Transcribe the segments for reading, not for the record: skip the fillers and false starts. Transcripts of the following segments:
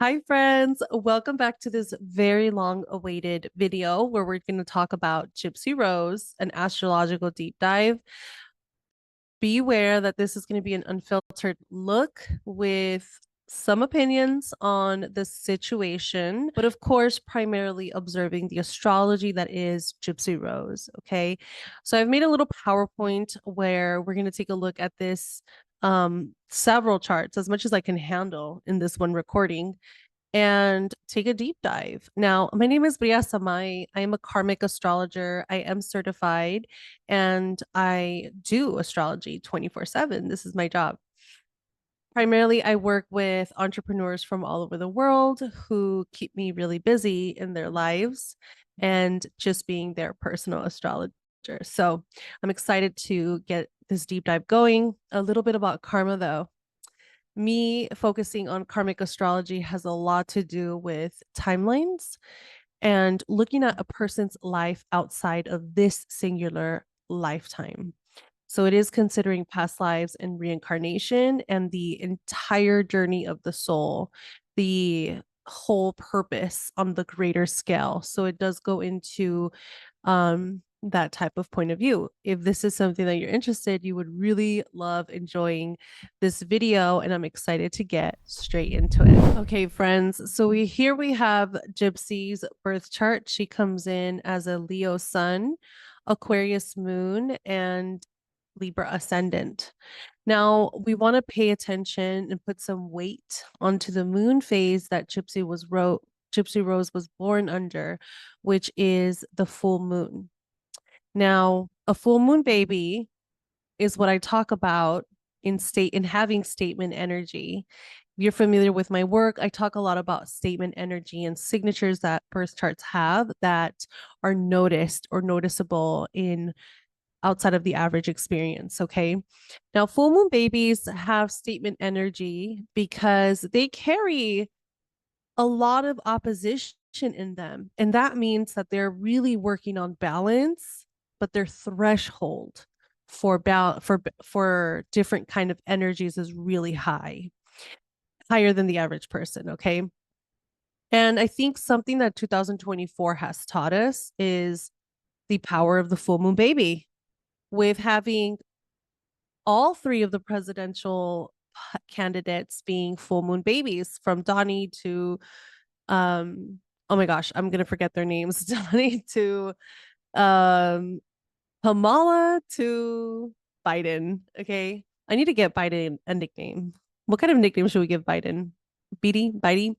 Hi, friends. Welcome back to this very long awaited video where we're going to talk about Gypsy Rose, an astrological deep dive. Be aware that this is going to be an unfiltered look with some opinions on the situation, but of course, primarily observing the astrology that is Gypsy Rose. Okay. So I've made a little PowerPoint where we're going to take a look at this several charts as much as I can handle in this one recording and take a deep dive. Now, my name is Bria Samay. I am a karmic astrologer. I am certified and I do astrology 24/7. This is my job. Primarily, I work with entrepreneurs from all over the world who keep me really busy in their lives and just being their personal astrologer. So I'm excited to get this deep dive going. A little bit about karma, though. Me focusing on karmic astrology has a lot to do with timelines and looking at a person's life outside of this singular lifetime. So it is considering past lives and reincarnation and the entire journey of the soul, the whole purpose on the greater scale. So it does go into that type of point of view. If this is something that you're interested, you would really love enjoying this video, and I'm excited to get straight into it. Okay, friends, so here we have Gypsy's birth chart. She comes in as a Leo sun, Aquarius moon, and Libra ascendant. Now, we want to pay attention and put some weight onto the moon phase that Gypsy Rose was born under, which is the full moon. Now, a full moon baby is what I talk about in having statement energy. If you're familiar with my work, I talk a lot about statement energy and signatures that birth charts have that are noticed or noticeable in outside of the average experience. Okay. Now, full moon babies have statement energy because they carry a lot of opposition in them. And that means that they're really working on balance, but their threshold for different kind of energies is really higher than the average person. Okay. And I think something that 2024 has taught us is the power of the full moon baby, with having all three of the presidential candidates being full moon babies, from Donnie to oh my gosh, I'm gonna forget their names. Donnie to um Kamala to Biden. Okay. I need to get Biden a nickname. What kind of nickname should we give Biden? Beatty? Bitey?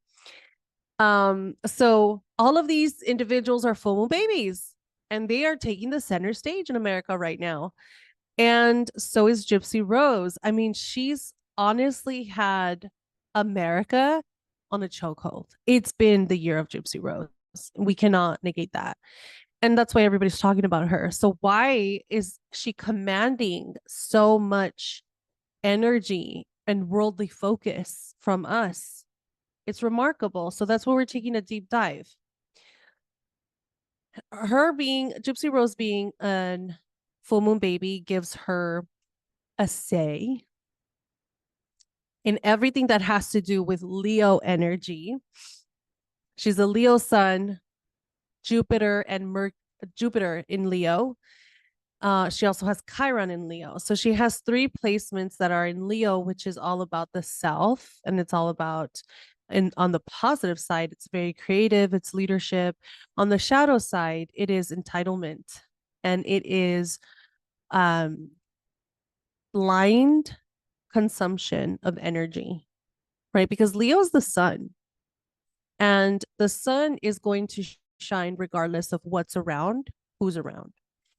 So all of these individuals are full moon babies, and they are taking the center stage in America right now. And so is Gypsy Rose. I mean, she's honestly had America on a chokehold. It's been the year of Gypsy Rose. We cannot negate that. And that's why everybody's talking about her. So why is she commanding so much energy and worldly focus from us? It's remarkable. So that's why we're taking a deep dive. Gypsy Rose being an full moon baby gives her a say in everything that has to do with Leo energy. She's a Leo sun, Jupiter in Leo. She also has Chiron in Leo. So she has three placements that are in Leo, which is all about the self. And it's all about, and on the positive side, it's very creative, it's leadership. On the shadow side, it is entitlement, and it is blind consumption of energy, right? Because Leo is the sun, and the sun is going to shine regardless of what's around, who's around.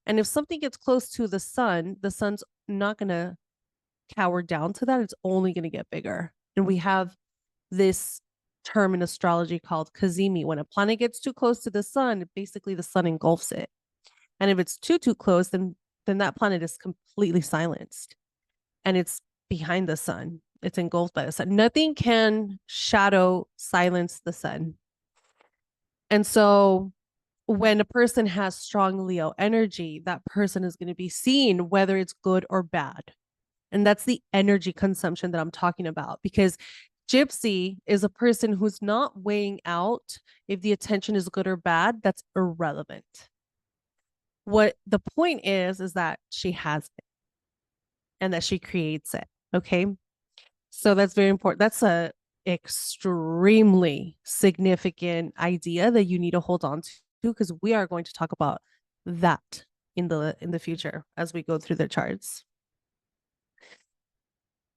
And if something gets close to the sun's not going to cower down to that. It's only going to get bigger. And we have this term in astrology called cazimi. When a planet gets too close to the sun, basically the sun engulfs it. And if it's too close, then that planet is completely silenced, and it's behind the sun. It's engulfed by the sun. Nothing can shadow silence the sun. And so when a person has strong Leo energy, that person is going to be seen whether it's good or bad. And that's the energy consumption that I'm talking about, because Gypsy is a person who's not weighing out if the attention is good or bad. That's irrelevant. What the point is that she has it and that she creates it. Okay. So that's very important. That's a extremely significant idea that you need to hold on to, because we are going to talk about that in the future as we go through the charts.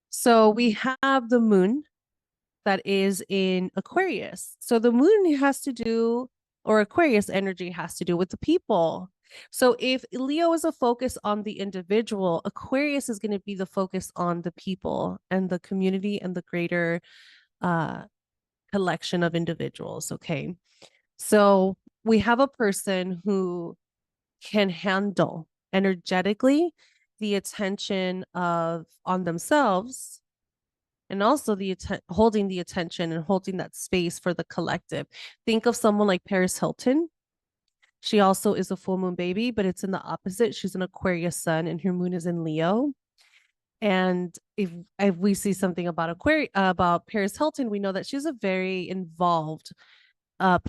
So we have the moon that is in Aquarius. So the moon has to do, or Aquarius energy has to do with the people. So if Leo is a focus on the individual, Aquarius is going to be the focus on the people and the community and the greater uh, collection of individuals. Okay. So we have a person who can handle energetically the attention of on themselves, and also holding the attention and holding that space for the collective. Think of someone like Paris Hilton. She also is a full moon baby, but it's in the opposite. She's an Aquarius sun and her moon is in Leo. And if we see something about about Paris Hilton, we know that she's a very involved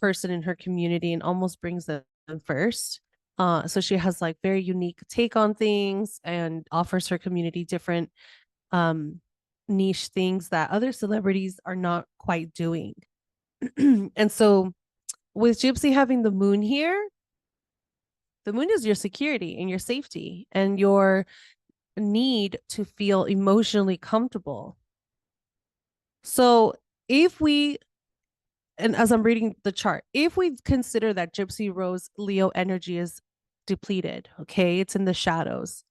person in her community and almost brings them first. So she has like very unique take on things and offers her community different um, niche things that other celebrities are not quite doing. And so with Gypsy having the moon here, the moon is your security and your safety and your need to feel emotionally comfortable. So if we, and as I'm reading the chart, if we consider that Gypsy Rose Leo energy is depleted, okay, it's in the shadows.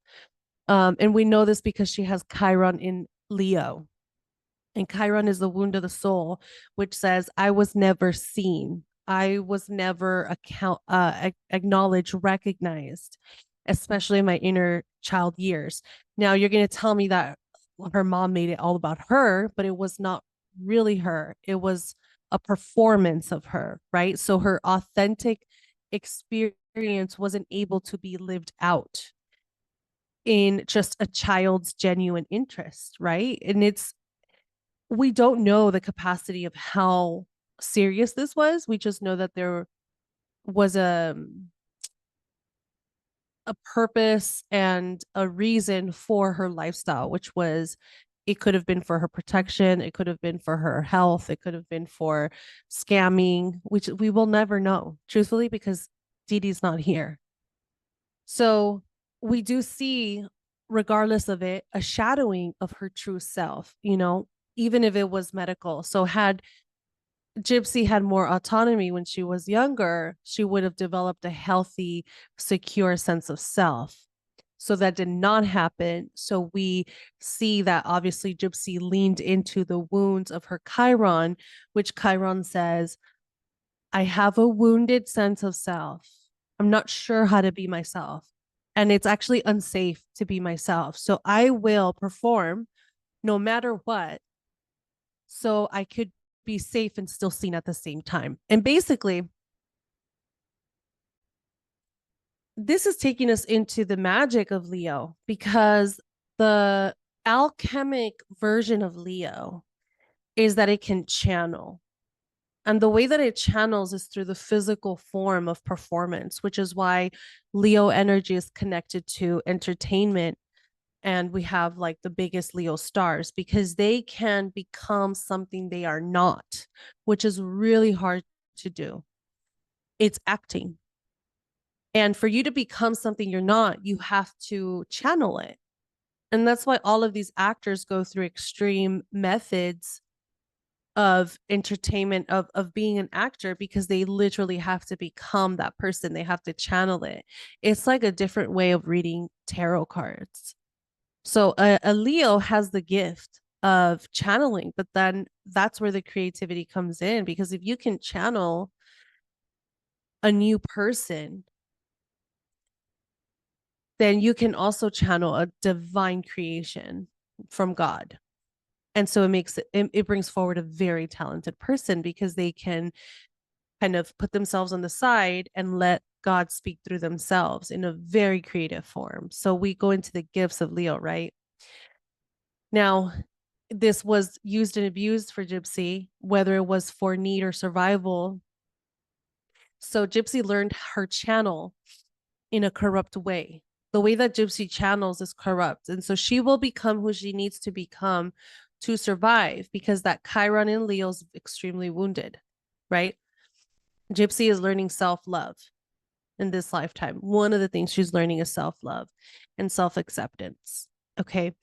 And we know this because she has Chiron in Leo. And Chiron is the wound of the soul, which says, I was never seen. I was never acknowledged, recognized, especially in my inner child years. Now, you're going to tell me that her mom made it all about her, but it was not really her. It was a performance of her, right? So her authentic experience wasn't able to be lived out in just a child's genuine interest, right? And we don't know the capacity of how serious this was. We just know that there was a purpose and a reason for her lifestyle, which was, it could have been for her protection, it could have been for her health, it could have been for scamming, which we will never know, truthfully, because Dee Dee's not here. So we do see, regardless of it, a shadowing of her true self, even if it was medical. So had Gypsy had more autonomy when she was younger, she would have developed a healthy, secure sense of self. So that did not happen. So we see that obviously Gypsy leaned into the wounds of her Chiron, which Chiron says, I have a wounded sense of self. I'm not sure how to be myself. And it's actually unsafe to be myself. So I will perform no matter what, so I could be safe and still seen at the same time. And basically, this is taking us into the magic of Leo, because the alchemic version of Leo is that it can channel. And the way that it channels is through the physical form of performance, which is why Leo energy is connected to entertainment. And we have like the biggest Leo stars, because they can become something they are not, which is really hard to do. It's acting. And for you to become something you're not, you have to channel it. And that's why all of these actors go through extreme methods of entertainment, of being an actor, because they literally have to become that person. They have to channel it. It's like a different way of reading tarot cards. So a Leo has the gift of channeling, but then that's where the creativity comes in, because if you can channel a new person, then you can also channel a divine creation from God. And so it brings forward a very talented person, because they can kind of put themselves on the side and let God speak through themselves in a very creative form. So we go into the gifts of Leo, right? Now, this was used and abused for Gypsy, whether it was for need or survival. So Gypsy learned her channel in a corrupt way. The way that Gypsy channels is corrupt. And so she will become who she needs to become to survive, because that Chiron in Leo is extremely wounded, right? Gypsy is learning self-love in this lifetime. One of the things she's learning is self-love and self-acceptance. Okay.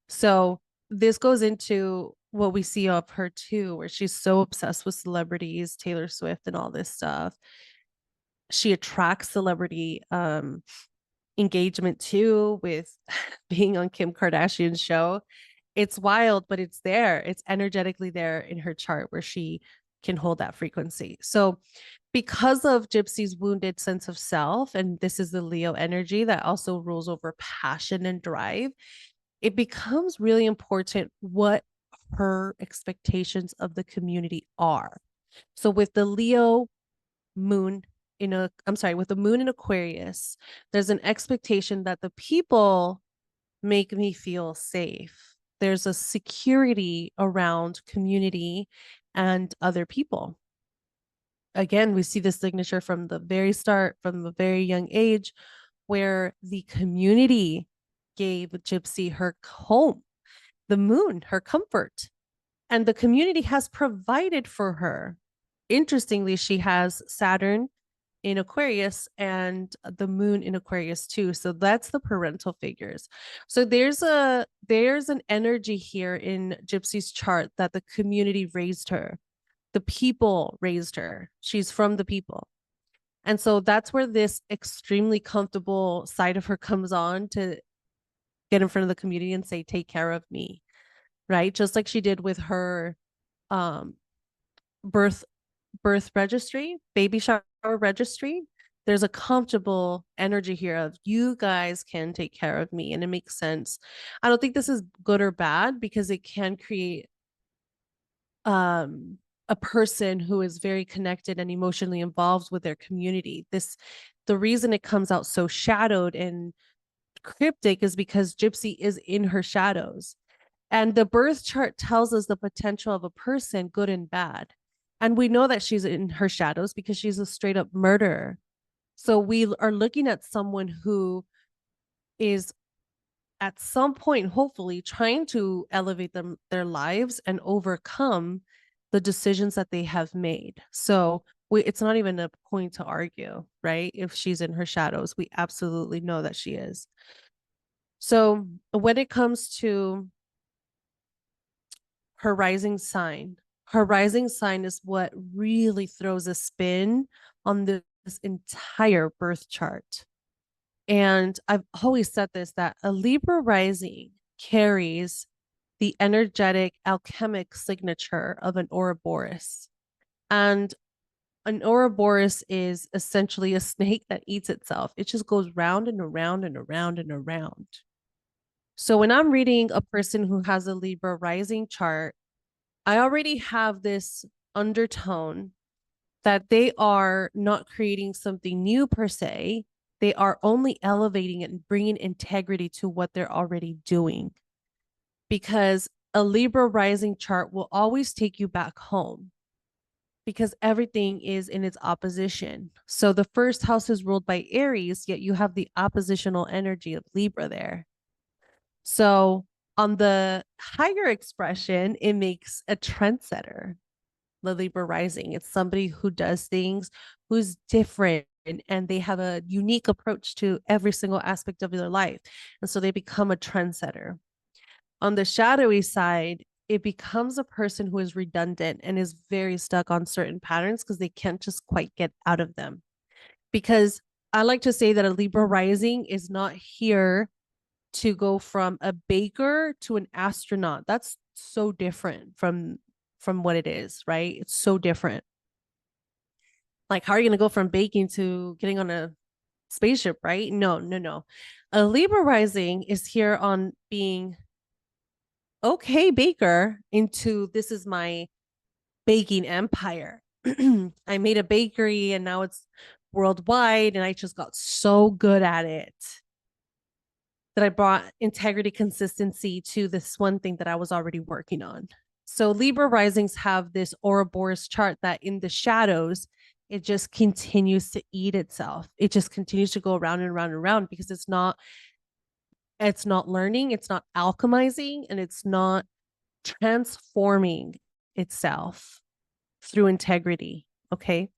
So this goes into what we see of her too, where she's so obsessed with celebrities, Taylor Swift and all this stuff. She attracts celebrity engagement too, with being on Kim Kardashian's show. It's wild, but it's there. It's energetically there in her chart where she can hold that frequency. So because of Gypsy's wounded sense of self, and this is the Leo energy that also rules over passion and drive, it becomes really important what her expectations of the community are. So with the Leo moon with the moon in Aquarius, there's an expectation that the people make me feel safe. There's a security around community and other people. Again, we see the signature from the very start, from a very young age, where the community gave Gypsy her home, the moon, her comfort, and the community has provided for her. Interestingly, she has Saturn in Aquarius and the moon in Aquarius too. So that's the parental figures. So there's an energy here in Gypsy's chart that the community raised her. The people raised her. She's from the people. And so that's where this extremely comfortable side of her comes on to get in front of the community and say, take care of me, right? Just like she did with her um, birth registry, baby shower registry. There's a comfortable energy here of you guys can take care of me, and it makes sense. I don't think this is good or bad, because it can create a person who is very connected and emotionally involved with their community. The reason it comes out so shadowed and cryptic is because Gypsy is in her shadows. And the birth chart tells us the potential of a person, good and bad. And we know that she's in her shadows because she's a straight up murderer. So we are looking at someone who is at some point, hopefully, trying to elevate their lives and overcome the decisions that they have made. So it's not even a point to argue, right? If she's in her shadows, we absolutely know that she is. So when it comes to her rising sign, is what really throws a spin on this entire birth chart. And I've always said this, that a Libra rising carries the energetic alchemic signature of an Ouroboros. And an Ouroboros is essentially a snake that eats itself. It just goes round and around and around and around. So when I'm reading a person who has a Libra rising chart, I already have this undertone that they are not creating something new per se. They are only elevating it and bringing integrity to what they're already doing. Because a Libra rising chart will always take you back home, because everything is in its opposition. So the first house is ruled by Aries, yet you have the oppositional energy of Libra there. So on the higher expression, it makes a trendsetter, the Libra rising. It's somebody who does things, who's different, and they have a unique approach to every single aspect of their life. And so they become a trendsetter. On the shadowy side, it becomes a person who is redundant and is very stuck on certain patterns because they can't just quite get out of them. Because I like to say that a Libra rising is not here to go from a baker to an astronaut. That's so different from what it is, right? It's so different. Like, how are you going to go from baking to getting on a spaceship, right? No. A Libra rising is here on being okay baker into this is my baking empire. I made a bakery and now it's worldwide and I just got so good at it. that I brought integrity, consistency to this one thing that I was already working on. So Libra risings have this Ouroboros chart that in the shadows, it just continues to eat itself. It just continues to go around and around and around because it's not learning, it's not alchemizing, and it's not transforming itself through integrity. Okay.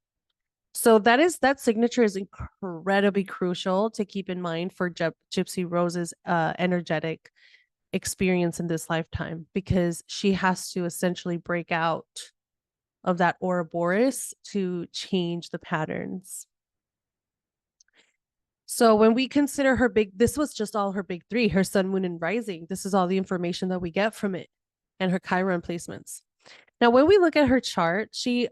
So that signature is incredibly crucial to keep in mind for Gypsy Rose's energetic experience in this lifetime, because she has to essentially break out of that Ouroboros to change the patterns. So when we consider this was just all her big three, her sun, moon, and rising. This is all the information that we get from it and her Chiron placements. Now, when we look at her chart, she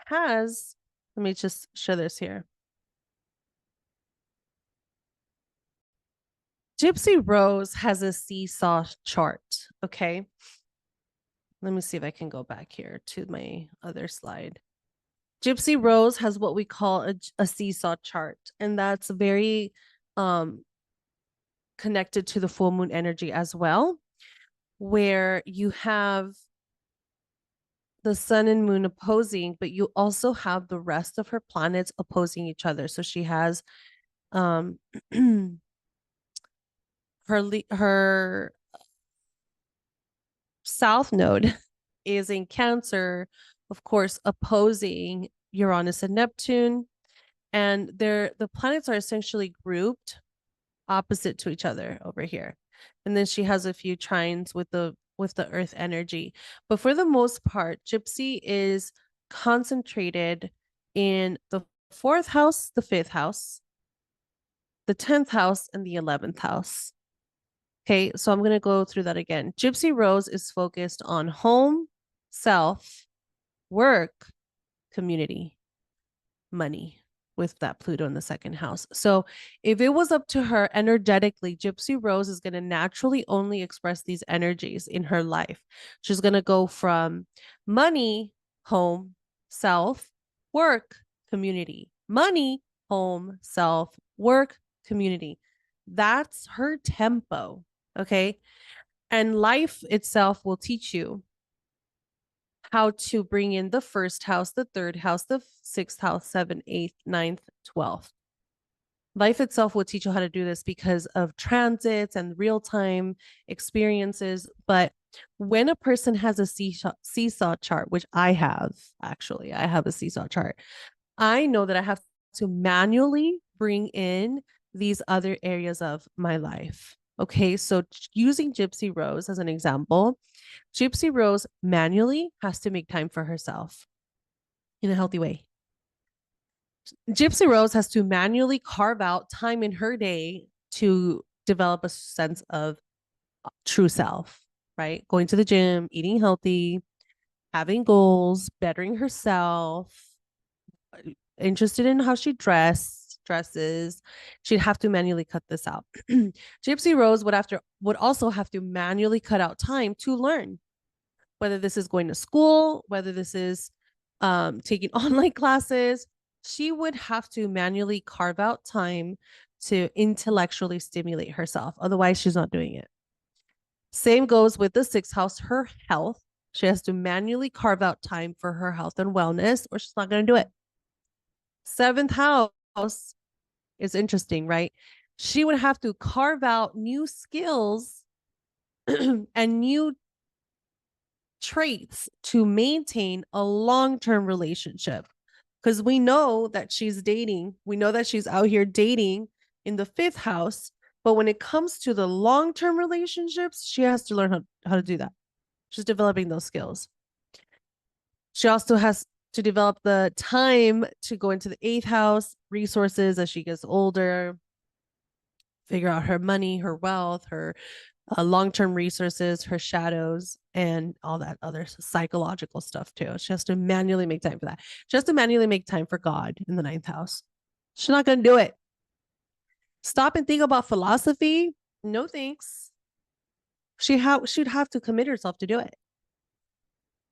has, let me just show this here. Gypsy Rose has a seesaw chart, okay? Let me see if I can go back here to my other slide. Gypsy Rose has what we call a seesaw chart, and that's very connected to the full moon energy as well, where you have the sun and moon opposing, but you also have the rest of her planets opposing each other. So she has her south node is in Cancer, of course, opposing Uranus and Neptune, and the planets are essentially grouped opposite to each other over here. And then she has a few trines with the earth energy. But for the most part, Gypsy is concentrated in the 4th house, the 5th house, the 10th house, and the 11th house. Okay, so I'm going to go through that again. Gypsy Rose is focused on home, self, work, community, money, with that Pluto in the 2nd house. So if it was up to her energetically, Gypsy Rose is going to naturally only express these energies in her life. She's going to go from money, home, self, work, community, money, home, self, work, community. That's her tempo. Okay. And life itself will teach you how to bring in the 1st house, the 3rd house, the 6th house, 7th, 8th, 9th, 12th. Life itself will teach you how to do this because of transits and real-time experiences. But when a person has a seesaw chart, which I have, actually, I have a seesaw chart, I know that I have to manually bring in these other areas of my life. Okay, so using Gypsy Rose as an example, Gypsy Rose manually has to make time for herself in a healthy way. Gypsy Rose has to manually carve out time in her day to develop a sense of true self, right? Going to the gym, eating healthy, having goals, bettering herself, interested in how she dresses. She'd have to manually cut this out. Gypsy Rose would also have to manually cut out time to learn, whether this is going to school, whether this is taking online classes. She would have to manually carve out time to intellectually stimulate herself. Otherwise, she's not doing it. Same goes with the 6th house, her health. She has to manually carve out time for her health and wellness, or she's not going to do it. 7th house is interesting, right? She would have to carve out new skills and new traits to maintain a long-term relationship. Because we know that she's dating, we know that she's out here dating in the 5th house, but when it comes to the long-term relationships, she has to learn how to do that. She's developing those skills. She also has to develop the time to go into the 8th house, resources as she gets older, figure out her money, her wealth, her long-term resources, her shadows, and all that other psychological stuff too. She has to manually make time for that. She has to manually make time for God in the 9th house. She's not going to do it. Stop and think about philosophy. No thanks. She'd have to commit herself to do it.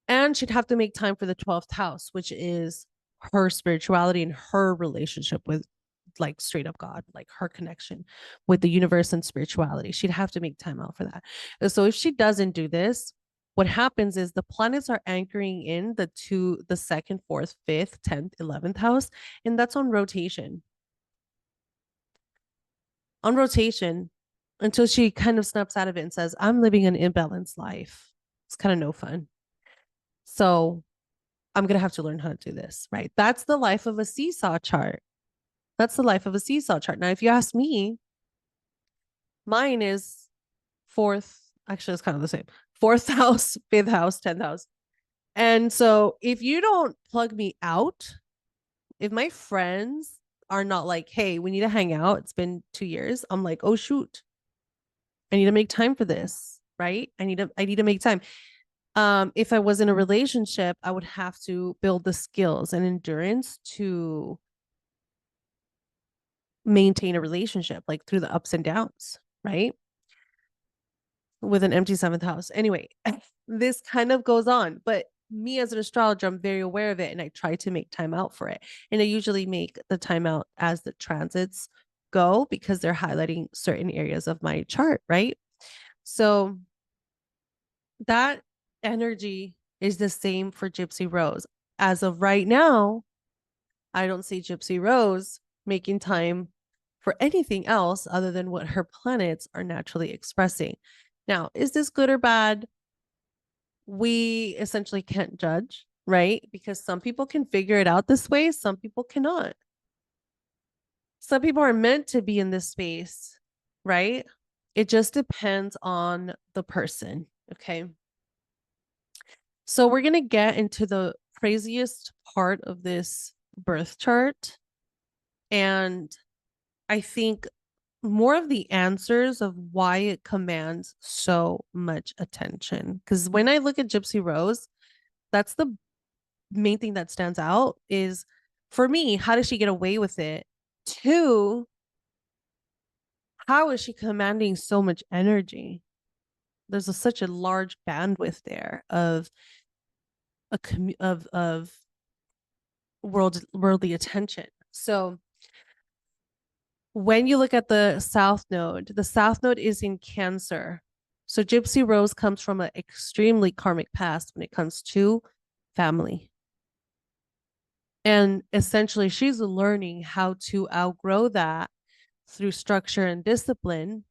And she'd have to make time for the 12th house, which is her spirituality and her relationship with like straight up God, like her connection with the universe and spirituality. She'd have to make time out for that. And so if she doesn't do this, what happens is the planets are anchoring in the second, fourth, fifth, 10th, 11th house, and that's on rotation. On rotation until she kind of snaps out of it and says, I'm living an imbalanced life. It's kind of no fun. So I'm going to have to learn how to do this, right? That's the life of a seesaw chart. That's the life of a seesaw chart. Now, if you ask me, mine is fourth, actually, it's kind of the same fourth house, fifth house, 10th house. And so if you don't plug me out, if my friends are not like, hey, we need to hang out, it's been 2 years, I'm like, oh, shoot, I need to make time for this, right? I need to make time. If I was in a relationship, I would have to build the skills and endurance to maintain a relationship, like through the ups and downs, right? With an empty seventh house. Anyway, this kind of goes on, but me as an astrologer, I'm very aware of it and I try to make time out for it. And I usually make the time out as the transits go because they're highlighting certain areas of my chart, right? So that energy is the same for Gypsy Rose. As of right now, I don't see Gypsy Rose making time for anything else other than what her planets are naturally expressing. Now, is this good or bad? We essentially can't judge, right? Because some people can figure it out this way, some people cannot. Some people are meant to be in this space, right? It just depends on the person, okay? So we're going to get into the craziest part of this birth chart. And I think more of the answers of why it commands so much attention. Because when I look at Gypsy Rose, that's the main thing that stands out is, for me, how does she get away with it? Two, how is she commanding so much energy? There's such a large bandwidth there of worldly attention. So when you look at the South Node is in Cancer. So Gypsy Rose comes from an extremely karmic past when it comes to family. And essentially, she's learning how to outgrow that through structure and discipline,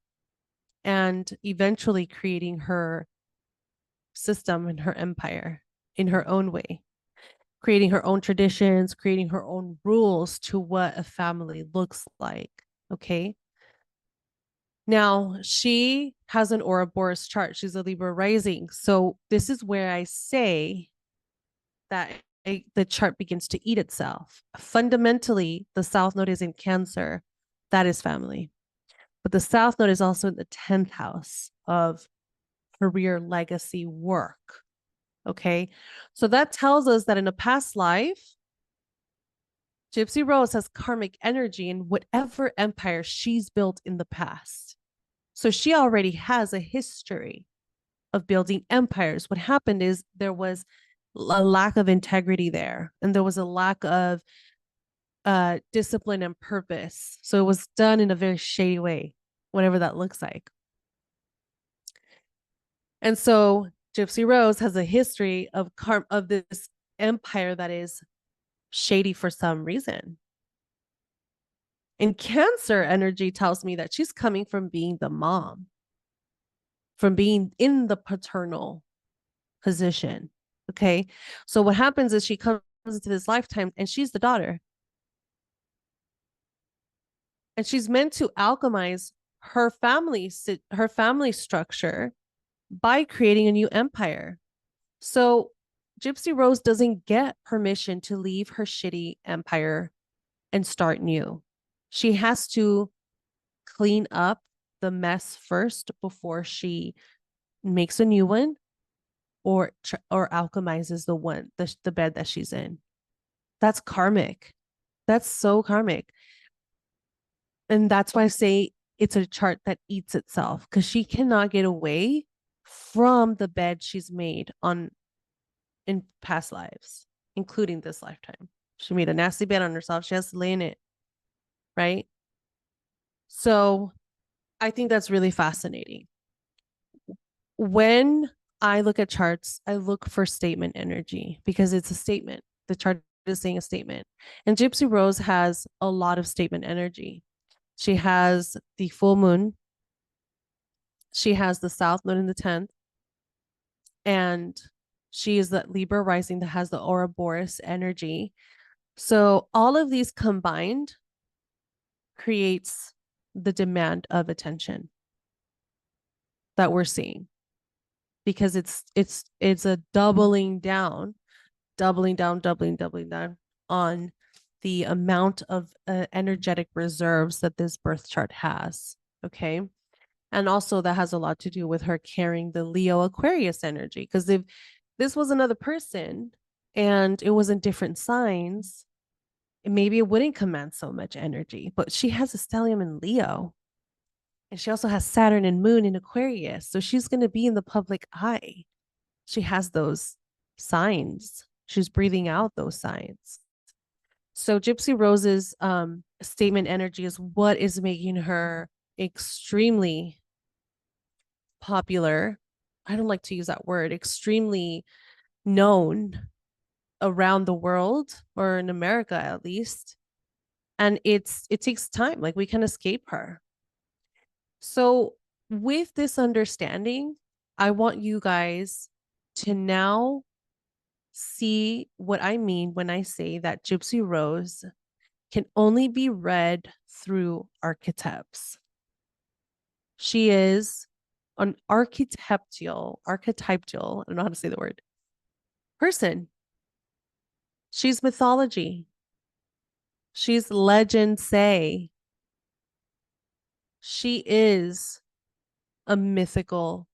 and eventually creating her system and her empire in her own way, creating her own traditions, creating her own rules to what a family looks like. Okay. Now, she has an Ouroboros chart. She's a Libra rising. So this is where I say that the chart begins to eat itself. Fundamentally, the South Node is in Cancer. That is family. But the South Node is also in the 10th house of career, legacy, work. Okay. So that tells us that in a past life, Gypsy Rose has karmic energy in whatever empire she's built in the past. So she already has a history of building empires. What happened is there was a lack of integrity there, and there was a lack of discipline and purpose. So it was done in a very shady way, whatever that looks like. And so Gypsy Rose has a history of this empire that is shady for some reason. And Cancer energy tells me that she's coming from being the mom, from being in the paternal position. Okay. So what happens is she comes into this lifetime and she's the daughter. And she's meant to alchemize her family structure by creating a new empire. So Gypsy Rose doesn't get permission to leave her shitty empire and start new. She has to clean up the mess first before she makes a new one or alchemizes the bed that she's in. That's karmic. That's so karmic. And that's why I say it's a chart that eats itself, because she cannot get away from the bed she's made in past lives, including this lifetime. She made a nasty bed on herself. She has to lay in it. right? So I think that's really fascinating. When I look at charts, I look for statement energy because it's a statement. The chart is saying a statement. And Gypsy Rose has a lot of statement energy. She has the full moon, she has the south node in the 10th, and she is that Libra rising that has the Ouroboros energy. So all of these combined creates the demand of attention that we're seeing because it's a doubling down on the amount of energetic reserves that this birth chart has. Okay. And also that has a lot to do with her carrying the Leo Aquarius energy. Because if this was another person and it was in different signs, maybe it wouldn't command so much energy. But she has a stellium in Leo. And she also has Saturn and Moon in Aquarius. So she's going to be in the public eye. She has those signs. She's breathing out those signs. So Gypsy Rose's statement energy is what is making her extremely popular. I don't like to use that word, extremely known around the world or in America at least. And it takes time. Like we can escape her. So with this understanding, I want you guys to now see what I mean when I say that Gypsy Rose can only be read through archetypes. She is an archetypal, I don't know how to say the word, person. She's mythology. She's legend say. She is a mythical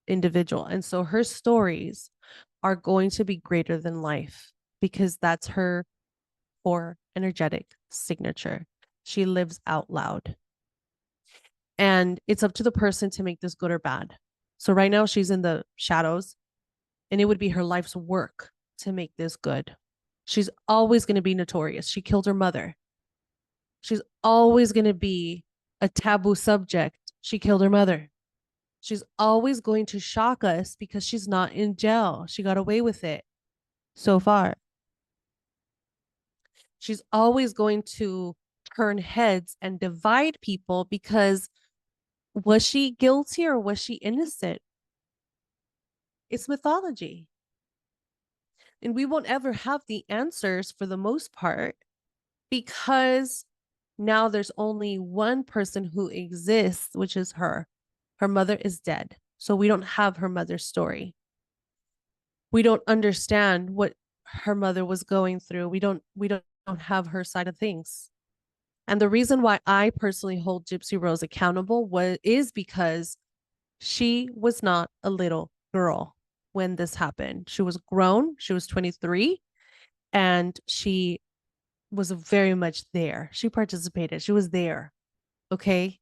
individual. And so her stories are going to be greater than life because that's her or energetic signature. She lives out loud. And it's up to the person to make this good or bad. So right now she's in the shadows, and it would be her life's work to make this good. She's always going to be notorious. She killed her mother. She's always going to be a taboo subject. She killed her mother. She's always going to shock us because she's not in jail. She got away with it so far. She's always going to turn heads and divide people because was she guilty or was she innocent? It's mythology. And we won't ever have the answers for the most part because now there's only one person who exists, which is her. Her mother is dead. So we don't have her mother's story. We don't understand what her mother was going through. We don't have her side of things. And the reason why I personally hold Gypsy Rose accountable is because she was not a little girl when this happened. She was grown. She was 23 and she was very much there. She participated. She was there. Okay.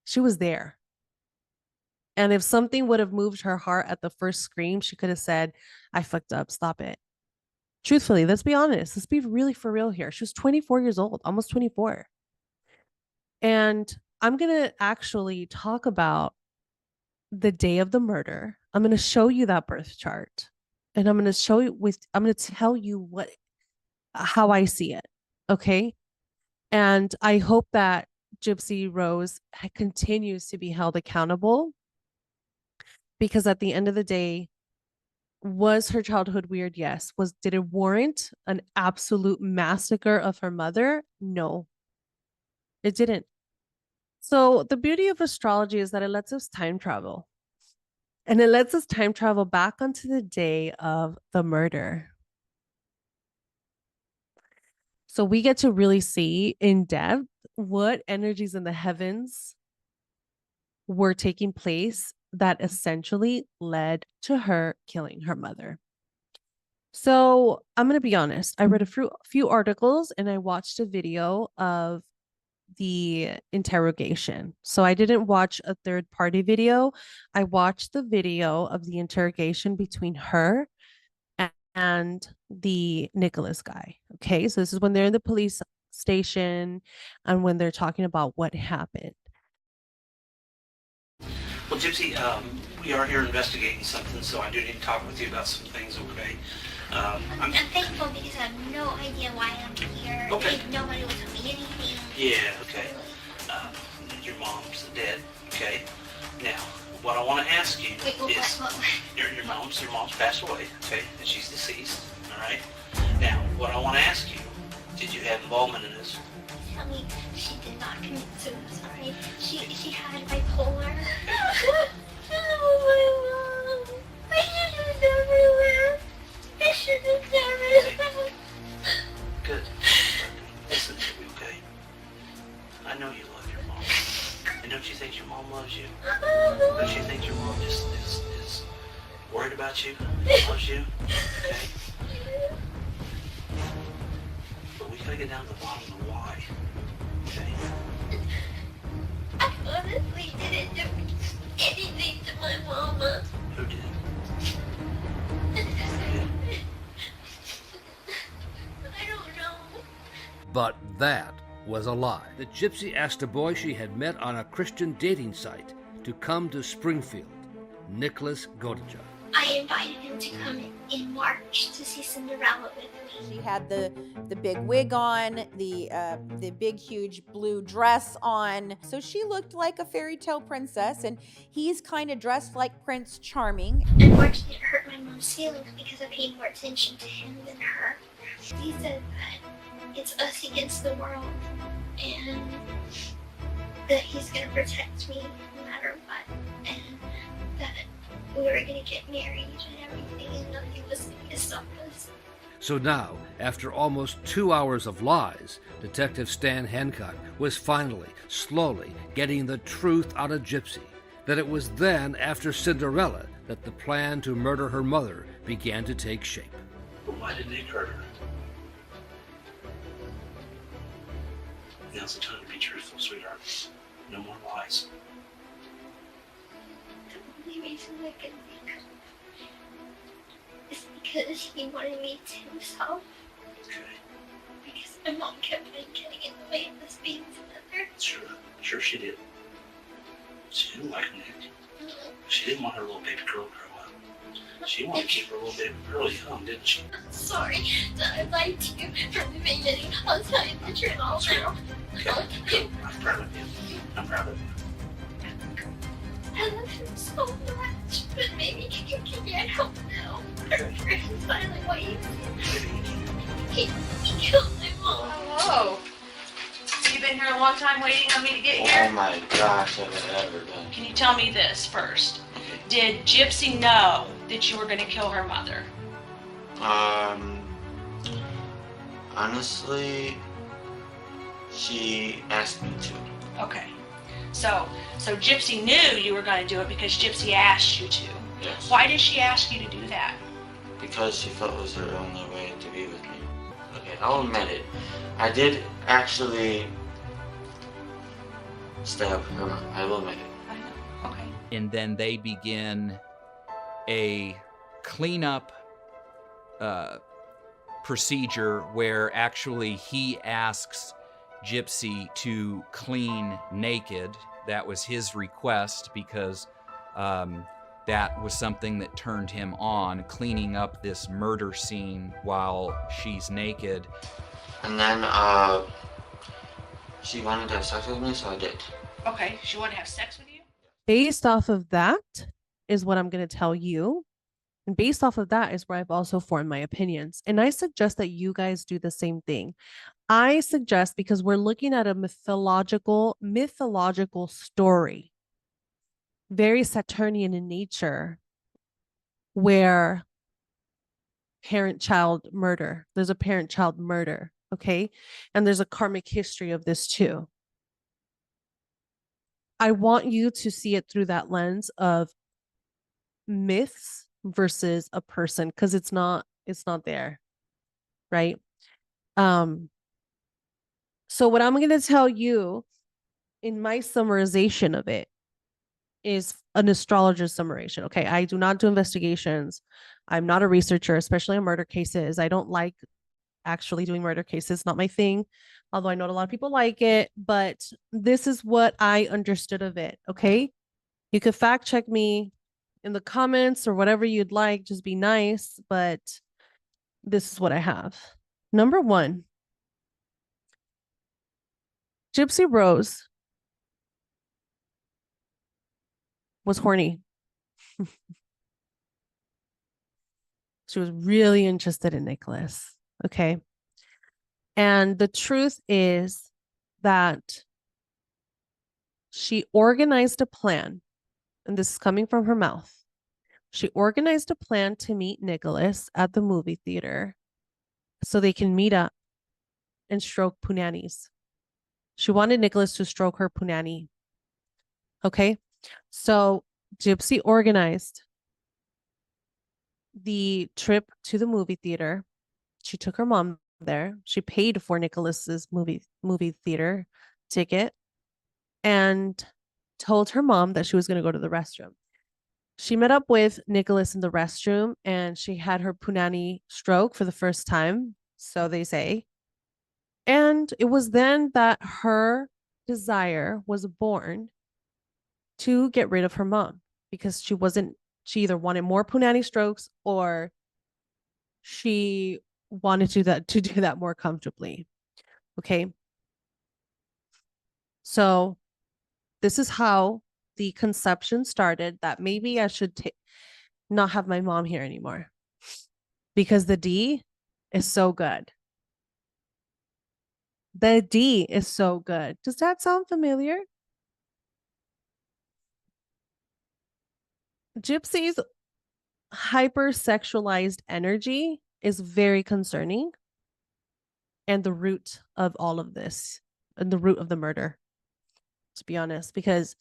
She was there. And if something would have moved her heart at the first scream, she could have said, I fucked up. Stop it. Truthfully, let's be honest. Let's be really for real here. She was 24 years old, almost 24. And I'm going to actually talk about the day of the murder. I'm going to show you that birth chart. And I'm going to tell you how I see it. Okay. And I hope that Gypsy Rose continues to be held accountable because at the end of the day, was her childhood weird? Yes. Did it warrant an absolute massacre of her mother? No, it didn't. So the beauty of astrology is that it lets us time travel. And it lets us time travel back onto the day of the murder. So we get to really see in depth what energies in the heavens were taking place that essentially led to her killing her mother. So I'm going to be honest. I read a few articles and I watched a video of the interrogation. So I didn't watch a third party video. I watched the video of the interrogation between her and the Nicholas guy. Okay. So this is when they're in the police station and when they're talking about what happened. Well, Gypsy, we are here investigating something, so I do need to talk with you about some things, okay? I'm thankful because I have no idea why I'm here. Okay. Nobody will tell me anything. Yeah, okay. Your mom's dead, okay? Now, what I want to ask you is, What? your mom's passed away, okay? And she's deceased, all right? Now, what I want to ask you, did you have involvement in this? Tell me she did not commit suicide. She had bipolar. Oh, my mom. I should have never left. I should have never left. Good. Listen to me, okay? I know you love your mom. And don't you think your mom loves you? Don't you think your mom just is worried about you? Loves you? Okay? But we gotta get down to the bottom of why. Okay? I honestly didn't do anything to my mama. Who did? I don't know. But that was a lie. The gypsy asked a boy she had met on a Christian dating site to come to Springfield, Nicholas Godeja. I invited him to come in March to see Cinderella with me. She had the big wig on, the big huge blue dress on. So she looked like a fairy tale princess, and he's kind of dressed like Prince Charming. Unfortunately, it hurt my mom's feelings because I paid more attention to him than her. He said that it's us against the world, and that he's gonna protect me no matter what, and that we were gonna get married and everything, and nothing was gonna stop us. So now, after almost 2 hours of lies, Detective Stan Hancock was finally, slowly getting the truth out of Gypsy. That it was then, after Cinderella, that the plan to murder her mother began to take shape. But why did Nick hurt her? Now's the time to be truthful, sweetheart. No more lies. The only reason I can think of is because he wanted me to himself. Okay. Because my mom kept on getting in the way of us being together. Sure she did. She didn't like Nick. She didn't want her little baby girl to grow up. She wanted to keep her little baby girl young, didn't she? I'm sorry that I lied to you from the beginning. I'll tell you the truth all now. Okay. Good. I'm proud of you. I'm proud of you. I love him so much, but maybe he can't help now. He's finally what he did. He killed my mom. Hello. So you've been here a long time waiting on me to get here? Oh my gosh, have I ever done? Can you tell me this first? Did Gypsy know that you were going to kill her mother? Honestly, she asked me to. Okay. So Gypsy knew you were going to do it because Gypsy asked you to. Yes. Why did she ask you to do that? Because she felt it was her only way to be with me. Okay, I'll admit it. I did actually stab her. I will admit it. I know. Okay. And then they begin a cleanup procedure where actually he asks Gypsy to clean naked. That was his request because that was something that turned him on, cleaning up this murder scene while she's naked. And then she wanted to have sex with me, so I did. Okay. She wanted to have sex with you? Based off of that is what I'm going to tell you. And based off of that is where I've also formed my opinions. And I suggest that you guys do the same thing. I suggest, because we're looking at a mythological story, very Saturnian in nature, where parent-child murder, there's a parent-child murder, okay? And there's a karmic history of this too. I want you to see it through that lens of myths versus a person, because it's not there, right? So what I'm going to tell you in my summarization of it is an astrologer's summation. Okay, I do not do investigations. I'm not a researcher, especially on murder cases. I actually doing murder cases, not my thing, although I know a lot of people like it, but this is what I understood of it. Okay. You could fact check me in the comments or whatever you'd like, just be nice, but this is what I have. Number one, Gypsy Rose was horny. She was really interested in Nicholas. Okay. And the truth is that she organized a plan, and this is coming from her mouth. She organized a plan to meet Nicholas at the movie theater so they can meet up and stroke punani's. She wanted Nicholas to stroke her punani. Okay. So Gypsy organized the trip to the movie theater. She took her mom there. She paid for Nicholas's movie theater ticket and told her mom that she was going to go to the restroom. She met up with Nicholas in the restroom and she had her punani stroke for the first time, so they say. And it was then that her desire was born to get rid of her mom because she either wanted more punani strokes or she wanted to do that more comfortably. Okay. So this is how the conception started, that maybe I should not have my mom here anymore because the D is so good. The D is so good. Does that sound familiar? Gypsy's hypersexualized energy is very concerning, and the root of all of this, and the root of the murder, to be honest, because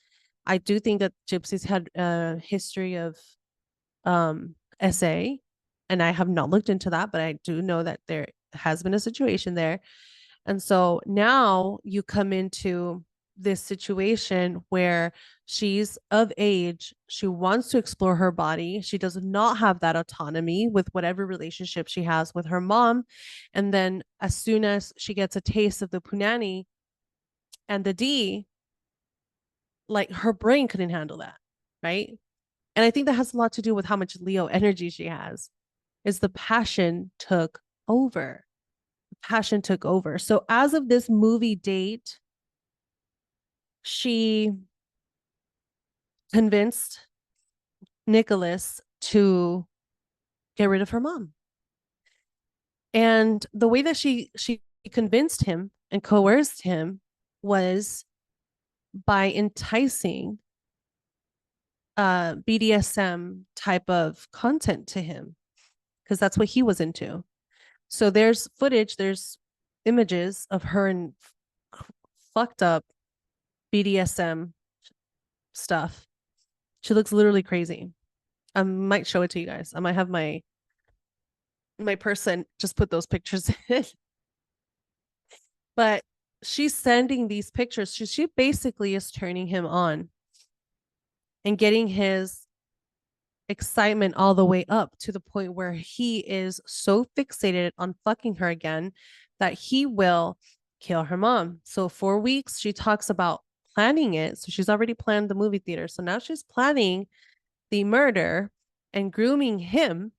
I do think that Gypsy's had a history of SA, and I have not looked into that, but I do know that there has been a situation there. And so now you come into this situation where she's of age, she wants to explore her body, she does not have that autonomy with whatever relationship she has with her mom, and then as soon as she gets a taste of the punani and the D, like her brain couldn't handle that, right? And I think that has a lot to do with how much Leo energy she has, is the passion took over. Passion took over. So as of this movie date, she convinced Nicholas to get rid of her mom. And the way that she convinced him and coerced him was by enticing BDSM type of content to him, because that's what he was into. So there's footage, there's images of her in fucked up BDSM stuff. She looks literally crazy. I might show it to you guys. I might have my person just put those pictures in. But she's sending these pictures. She basically is turning him on and getting his excitement all the way up to the point where he is so fixated on fucking her again that he will kill her mom. So 4 weeks, she talks about planning it. So she's already planned the movie theater. So now she's planning the murder and grooming him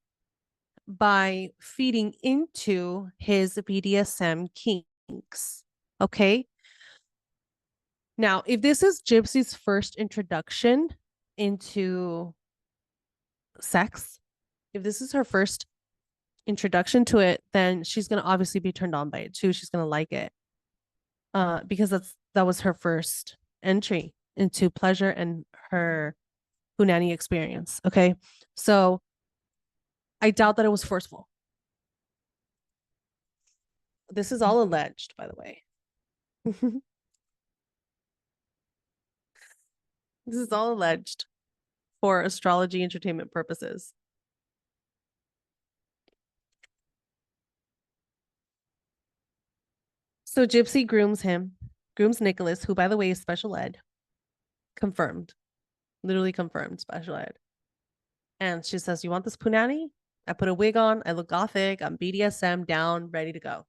by feeding into his BDSM kinks. Okay. Now, if this is Gypsy's first introduction into sex, if this is her first introduction to it, then she's going to obviously be turned on by it too. She's going to like it because that was her first entry into pleasure and her punani experience. Okay. So I doubt that it was forceful. This is all alleged, by the way. This is all alleged for astrology entertainment purposes. So Gypsy grooms Nicholas, who, by the way, is special ed. Confirmed. Literally confirmed special ed. And she says, "You want this punani? I put a wig on, I look gothic, I'm BDSM down, ready to go.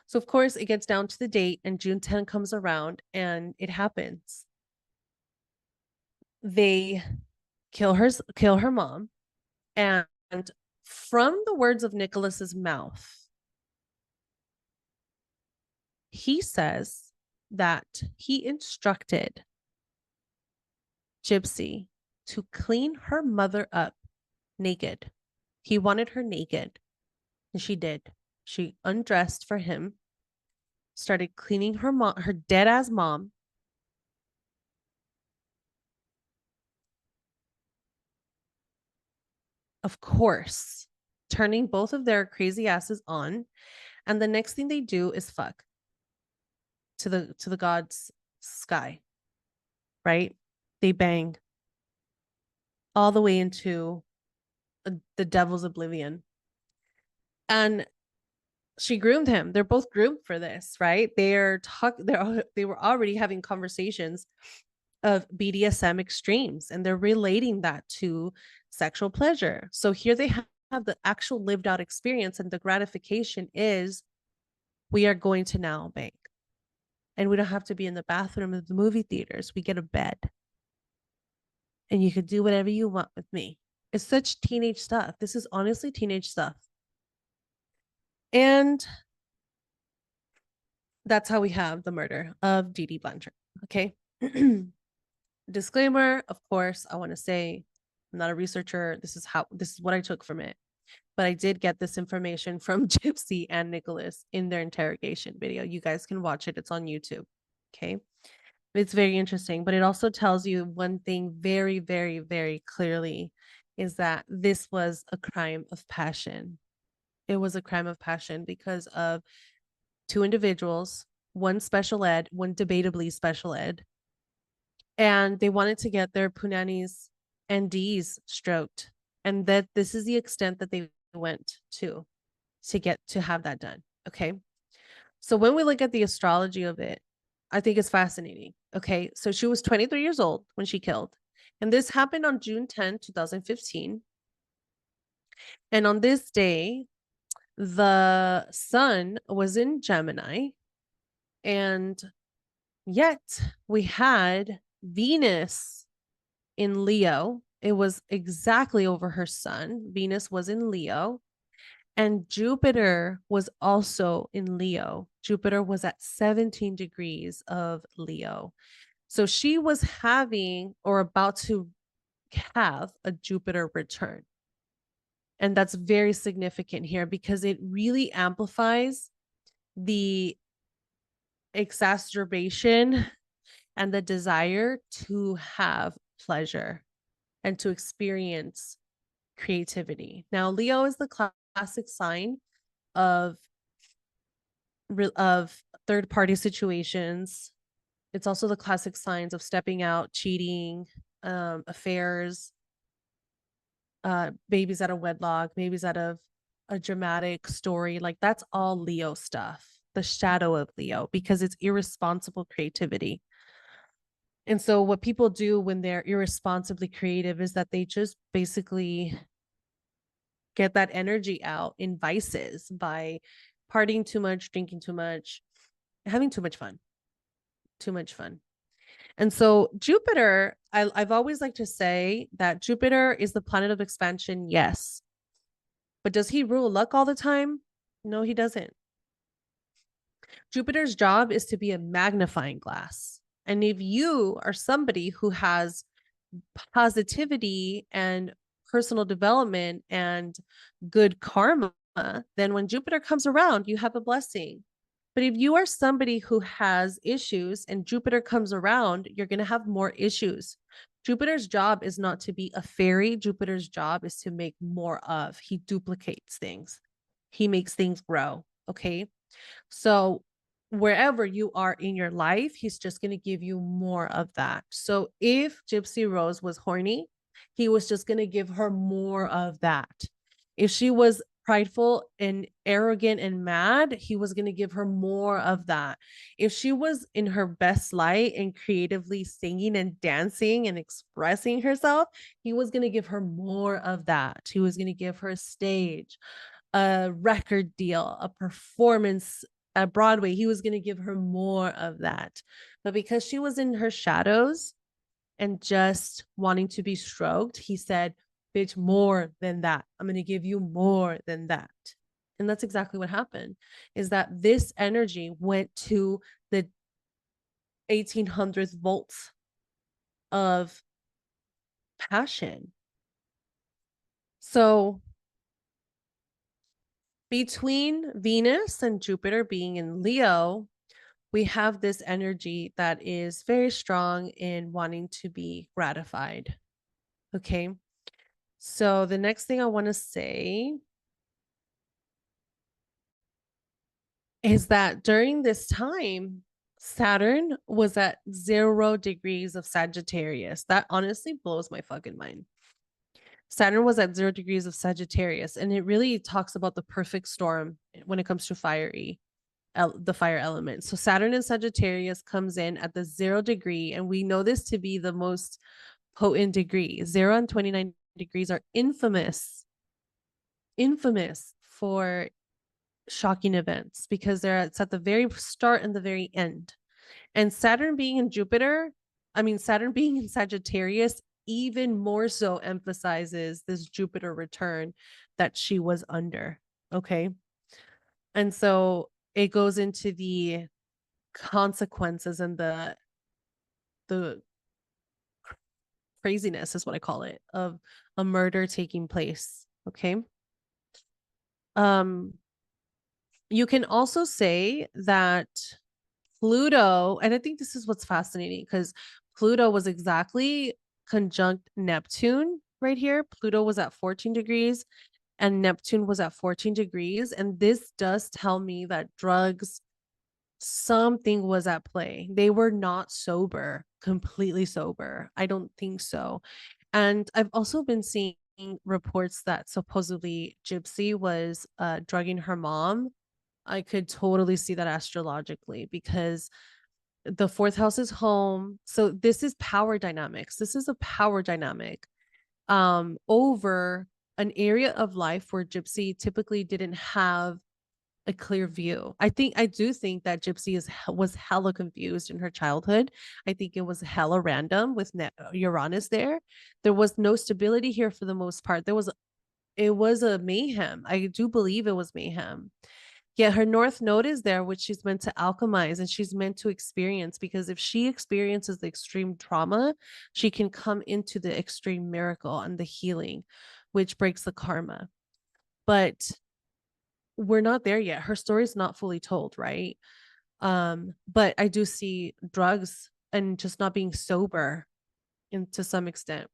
So of course it gets down to the date and June 10 comes around and it happens. They kill her mom, and from the words of Nicholas's mouth, he says that he instructed Gypsy to clean her mother up naked. He wanted her naked, and she did. She undressed for him, started cleaning her dead ass mom. Of course, turning both of their crazy asses on, and the next thing they do is fuck to the god's sky, right? They bang all the way into the devil's oblivion. And she groomed him. They're both groomed for this, right? They were already having conversations of BDSM extremes, and they're relating that to sexual pleasure. So here they have the actual lived out experience, and the gratification is, we are going to now bang. And we don't have to be in the bathroom of the movie theaters. We get a bed. And you could do whatever you want with me. It's such teenage stuff. This is honestly teenage stuff. And that's how we have the murder of Dee Dee Blanchard. Okay. Disclaimer, of course, I want to say I'm not a researcher. This is what I took from it. But I did get this information from Gypsy and Nicholas in their interrogation video. You guys can watch it. It's on YouTube. Okay. It's very interesting, but it also tells you one thing very, very, very clearly, is that this was a crime of passion. It was a crime of passion because of two individuals, one special ed, one debatably special ed, and they wanted to get their punanis and Ds stroked. And that this is the extent that they went to get to have that done. Okay. So when we look at the astrology of it, I think it's fascinating. Okay. So she was 23 years old when she killed. And this happened on June 10, 2015. And on this day, the sun was in Gemini. And yet we had Venus in Leo. It was exactly over her sun. Venus was in Leo. And Jupiter was also in Leo. Jupiter was at 17 degrees of Leo. So she was having or about to have a Jupiter return. And that's very significant here because it really amplifies the exacerbation and the desire to have pleasure and to experience creativity. Now, Leo is the classic sign of third-party situations. It's also the classic signs of stepping out, cheating, affairs, babies out of wedlock, babies out of a dramatic story. Like that's all Leo stuff, the shadow of Leo, because it's irresponsible creativity. And so what people do when they're irresponsibly creative is that they just basically get that energy out in vices by partying too much, drinking too much, having too much fun. And so Jupiter, I've always liked to say that Jupiter is the planet of expansion, yes. But does he rule luck all the time? No, he doesn't. Jupiter's job is to be a magnifying glass. And if you are somebody who has positivity and personal development and good karma, then when Jupiter comes around, you have a blessing. But if you are somebody who has issues and Jupiter comes around, you're going to have more issues. Jupiter's job is not to be a fairy. Jupiter's job is to make more of. He duplicates things. He makes things grow. Okay. So wherever you are in your life, he's just going to give you more of that. So if Gypsy Rose was horny, he was just going to give her more of that. If she was prideful and arrogant and mad, he was going to give her more of that. If she was in her best light and creatively singing and dancing and expressing herself, he was going to give her more of that. He was going to give her a stage, a record deal, a performance at Broadway. He was going to give her more of that. But because she was in her shadows and just wanting to be stroked, he said, bitch, more than that. I'm going to give you more than that. And that's exactly what happened, is that this energy went to the 1800th volts of passion. So between Venus and Jupiter being in Leo, we have this energy that is very strong in wanting to be gratified. Okay. So the next thing I want to say is that during this time, Saturn was at 0 degrees of Sagittarius. That honestly blows my fucking mind. Saturn was at 0 degrees of Sagittarius, and it really talks about the perfect storm when it comes to the fire element. So Saturn in Sagittarius comes in at the 0 degree, and we know this to be the most potent degree. 0 and 29 degrees are infamous for shocking events because it's at the very start and the very end. And Saturn being in Sagittarius even more so emphasizes this Jupiter return that she was under. Okay. And so it goes into the consequences and the craziness is what I call it, of a murder taking place. Okay. You can also say that Pluto, and I think this is what's fascinating because Pluto was exactly conjunct Neptune right here. Pluto was at 14 degrees and Neptune was at 14 degrees. And this does tell me that drugs, something was at play. They were not sober, completely sober. I don't think so. And I've also been seeing reports that supposedly Gypsy was drugging her mom. I could totally see that astrologically because the fourth house is home. So this is power dynamics. This is a power dynamic over an area of life where Gypsy typically didn't have a clear view. I do think that Gypsy was hella confused in her childhood. I think it was hella random with Uranus there. There was no stability here for the most part. It was a mayhem. I do believe it was mayhem. Yet her North Node is there, which she's meant to alchemize and she's meant to experience, because if she experiences the extreme trauma, she can come into the extreme miracle and the healing, which breaks the karma. But we're not there yet. Her story's not fully told, right? But I do see drugs and just not being sober to some extent.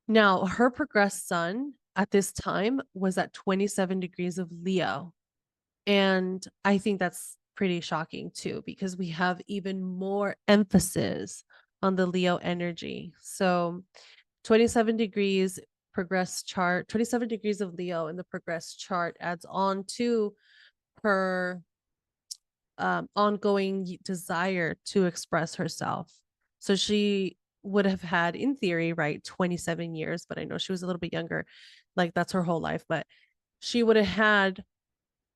Now, her progressed sun at this time was at 27 degrees of Leo. And I think that's pretty shocking too, because we have even more emphasis on the Leo energy. So 27 degrees progress chart, 27 degrees of Leo in the progress chart adds on to her ongoing desire to express herself. So she would have had, in theory, right, 27 years, but I know she was a little bit younger. Like that's her whole life, but she would have had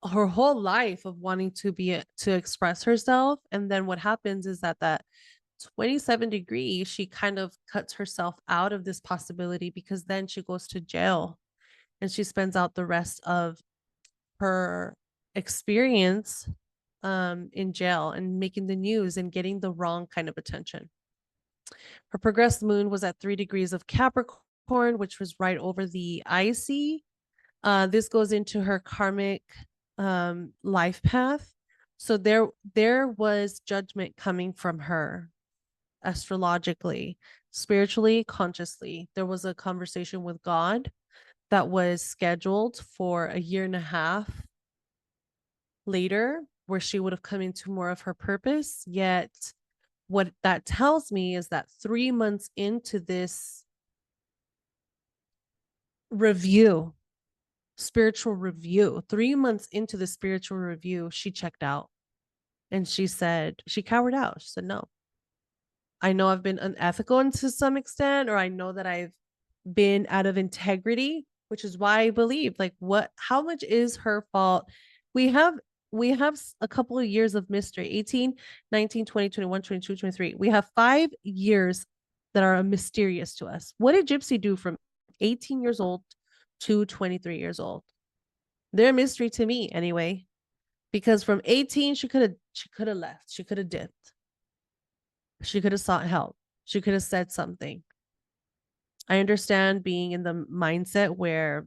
her whole life of wanting to express herself. And then what happens is that 27 degrees, she kind of cuts herself out of this possibility, because then she goes to jail and she spends out the rest of her experience in jail and making the news and getting the wrong kind of attention. Her progressed moon was at 3 degrees of Capricorn, which was right over the IC. This goes into her karmic life path. So there was judgment coming from her astrologically, spiritually, consciously. There was a conversation with God that was scheduled for a year and a half later, where she would have come into more of her purpose. Yet what that tells me is that 3 months into this review, spiritual review. 3 months into the spiritual review, she checked out and she said, she cowered out. She said, no, I know I've been unethical and to some extent, or I know that I've been out of integrity, which is why I believe like how much is her fault? We have a couple of years of mystery, 18, 19, 20, 21, 22, 23. We have 5 years that are mysterious to us. What did Gypsy do from 18 years old to 23 years old? They're a mystery to me anyway, because from 18 she could have left, she could have dipped, she could have sought help, she could have said something. I understand being in the mindset where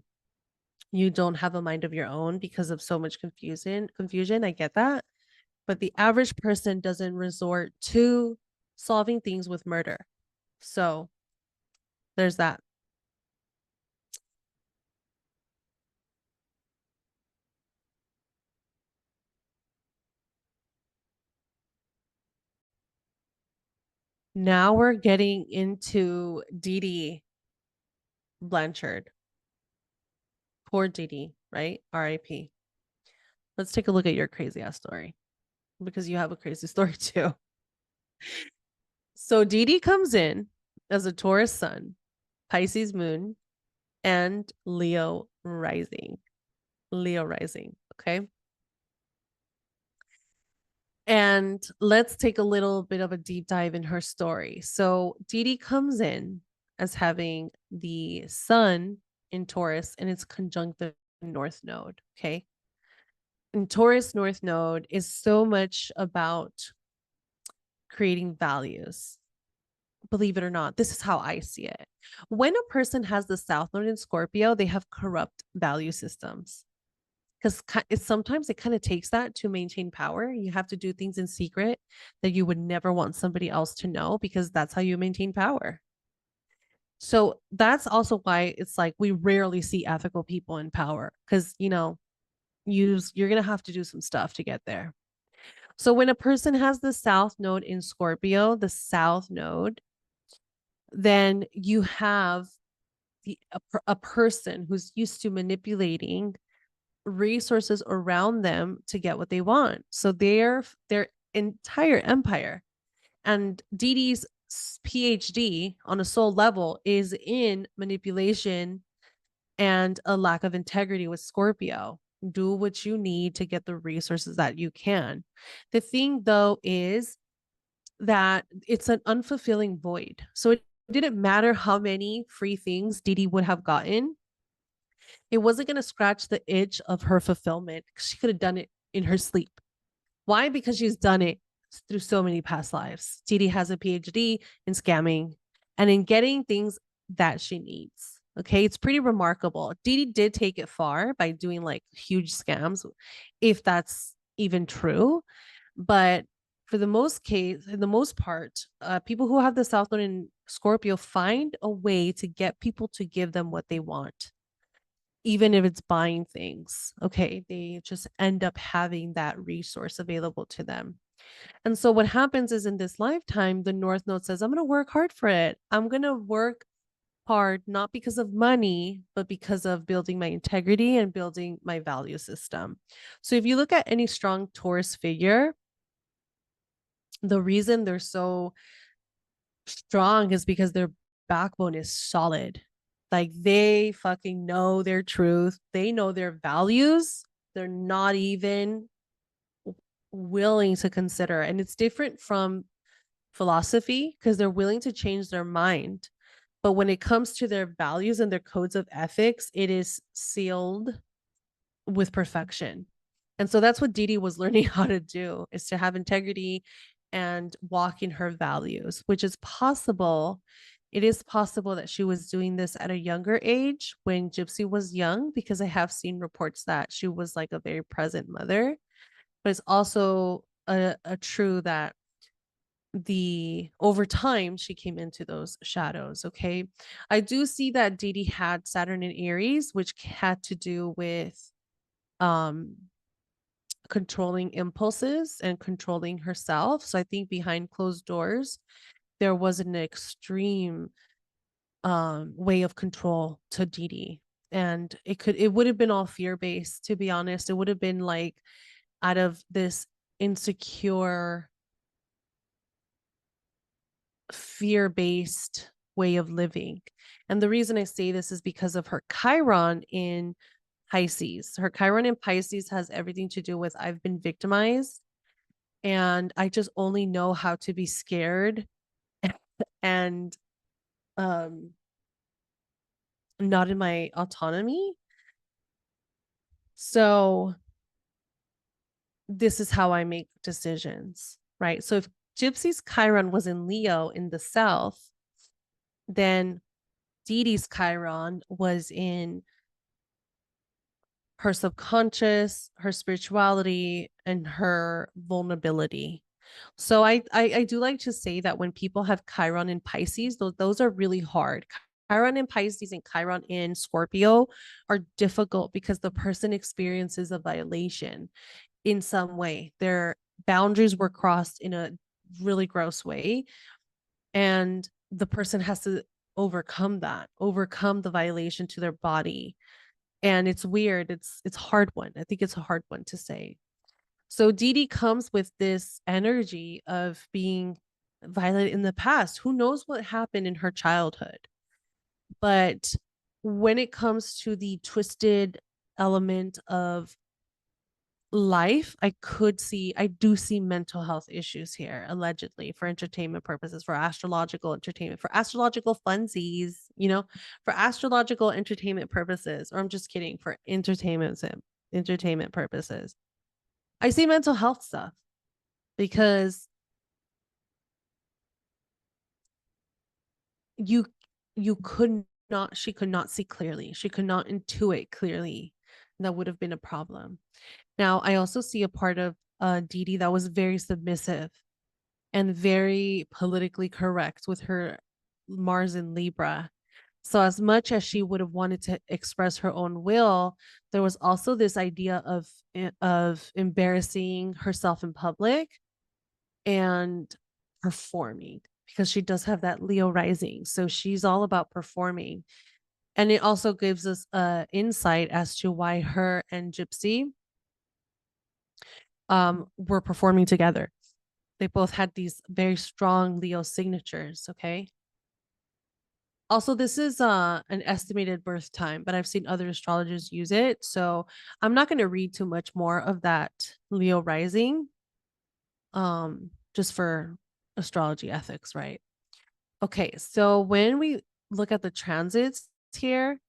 you don't have a mind of your own because of so much confusion. I get that. But the average person doesn't resort to solving things with murder. So there's that. Now we're getting into Dee Dee Blanchard. Poor Dee Dee, right? R.I.P. Let's take a look at your crazy ass story, because you have a crazy story too. So Dee Dee comes in as a Taurus sun, Pisces moon, and Leo rising. Okay? And let's take a little bit of a deep dive in her story. So Dee Dee comes in as having the sun in Taurus and its conjunct the North Node, okay? And Taurus North Node is so much about creating values. Believe it or not, this is how I see it. When a person has the South Node in Scorpio, they have corrupt value systems. Because sometimes it kind of takes that to maintain power. You have to do things in secret that you would never want somebody else to know, because that's how you maintain power. So that's also why it's like we rarely see ethical people in power, because you're going to have to do some stuff to get there. So when a person has the South Node in Scorpio, the South Node, then you have a person who's used to manipulating resources around them to get what they want. So their entire empire, and Dee Dee's PhD on a soul level is in manipulation and a lack of integrity with Scorpio. Do what you need to get the resources that you can. The thing though is that it's an unfulfilling void. So it didn't matter how many free things Dee Dee would have gotten. It wasn't going to scratch the itch of her fulfillment. She could have done it in her sleep. Why? Because she's done it through so many past lives. Dee Dee has a PhD in scamming and in getting things that she needs. Okay, it's pretty remarkable. Dee Dee did take it far by doing like huge scams, if that's even true. But for the most part, people who have the South Node in Scorpio find a way to get people to give them what they want, even if it's buying things. Okay, they just end up having that resource available to them. And so what happens is, in this lifetime, the North Node says, I'm going to work hard for it. I'm going to work hard, not because of money, but because of building my integrity and building my value system. So if you look at any strong Taurus figure, the reason they're so strong is because their backbone is solid. Like, they fucking know their truth. They know their values. They're not even willing to consider. And it's different from philosophy, because they're willing to change their mind. But when it comes to their values and their codes of ethics, it is sealed with perfection. And so that's what Dee Dee was learning how to do, is to have integrity and walk in her values, which is possible. It is possible that she was doing this at a younger age, when Gypsy was young, because I have seen reports that she was like a very present mother. But it's also a true that over time she came into those shadows. Okay, I do see that Dee Dee had Saturn in Aries, which had to do with controlling impulses and controlling herself. So I think behind closed doors there was an extreme way of control to Dee Dee. And it would have been all fear-based, to be honest. It would have been like out of this insecure, fear-based way of living. And the reason I say this is because of her Chiron in Pisces. Her Chiron in Pisces has everything to do with I've been victimized and I just only know how to be scared and not in my autonomy. So this is how I make decisions, right? So if Gypsy's Chiron was in Leo in the south, then Dee Dee's Chiron was in her subconscious, her spirituality, and her vulnerability. So I do like to say that when people have Chiron in Pisces, those are really hard. Chiron in Pisces and Chiron in Scorpio are difficult because the person experiences a violation in some way. Their boundaries were crossed in a really gross way. And the person has to overcome the violation to their body. And it's weird. It's hard one. I think it's a hard one to say. So Dee Dee comes with this energy of being violated in the past. Who knows what happened in her childhood? But when it comes to the twisted element of life, I do see mental health issues here, allegedly, for entertainment purposes, for astrological entertainment, for astrological funsies, for astrological entertainment purposes, or I'm just kidding, for entertainment purposes. I see mental health stuff because she could not see clearly. She could not intuit clearly. That would have been a problem. Now, I also see a part of Dee Dee that was very submissive and very politically correct with her Mars in Libra. So as much as she would have wanted to express her own will, there was also this idea of embarrassing herself in public and performing, because she does have that Leo rising. So she's all about performing. And it also gives us insight as to why her and Gypsy were performing together. They both had these very strong Leo signatures, okay? Also, this is an estimated birth time, but I've seen other astrologers use it. So I'm not going to read too much more of that Leo rising, just for astrology ethics, right? Okay, so when we look at the transits here,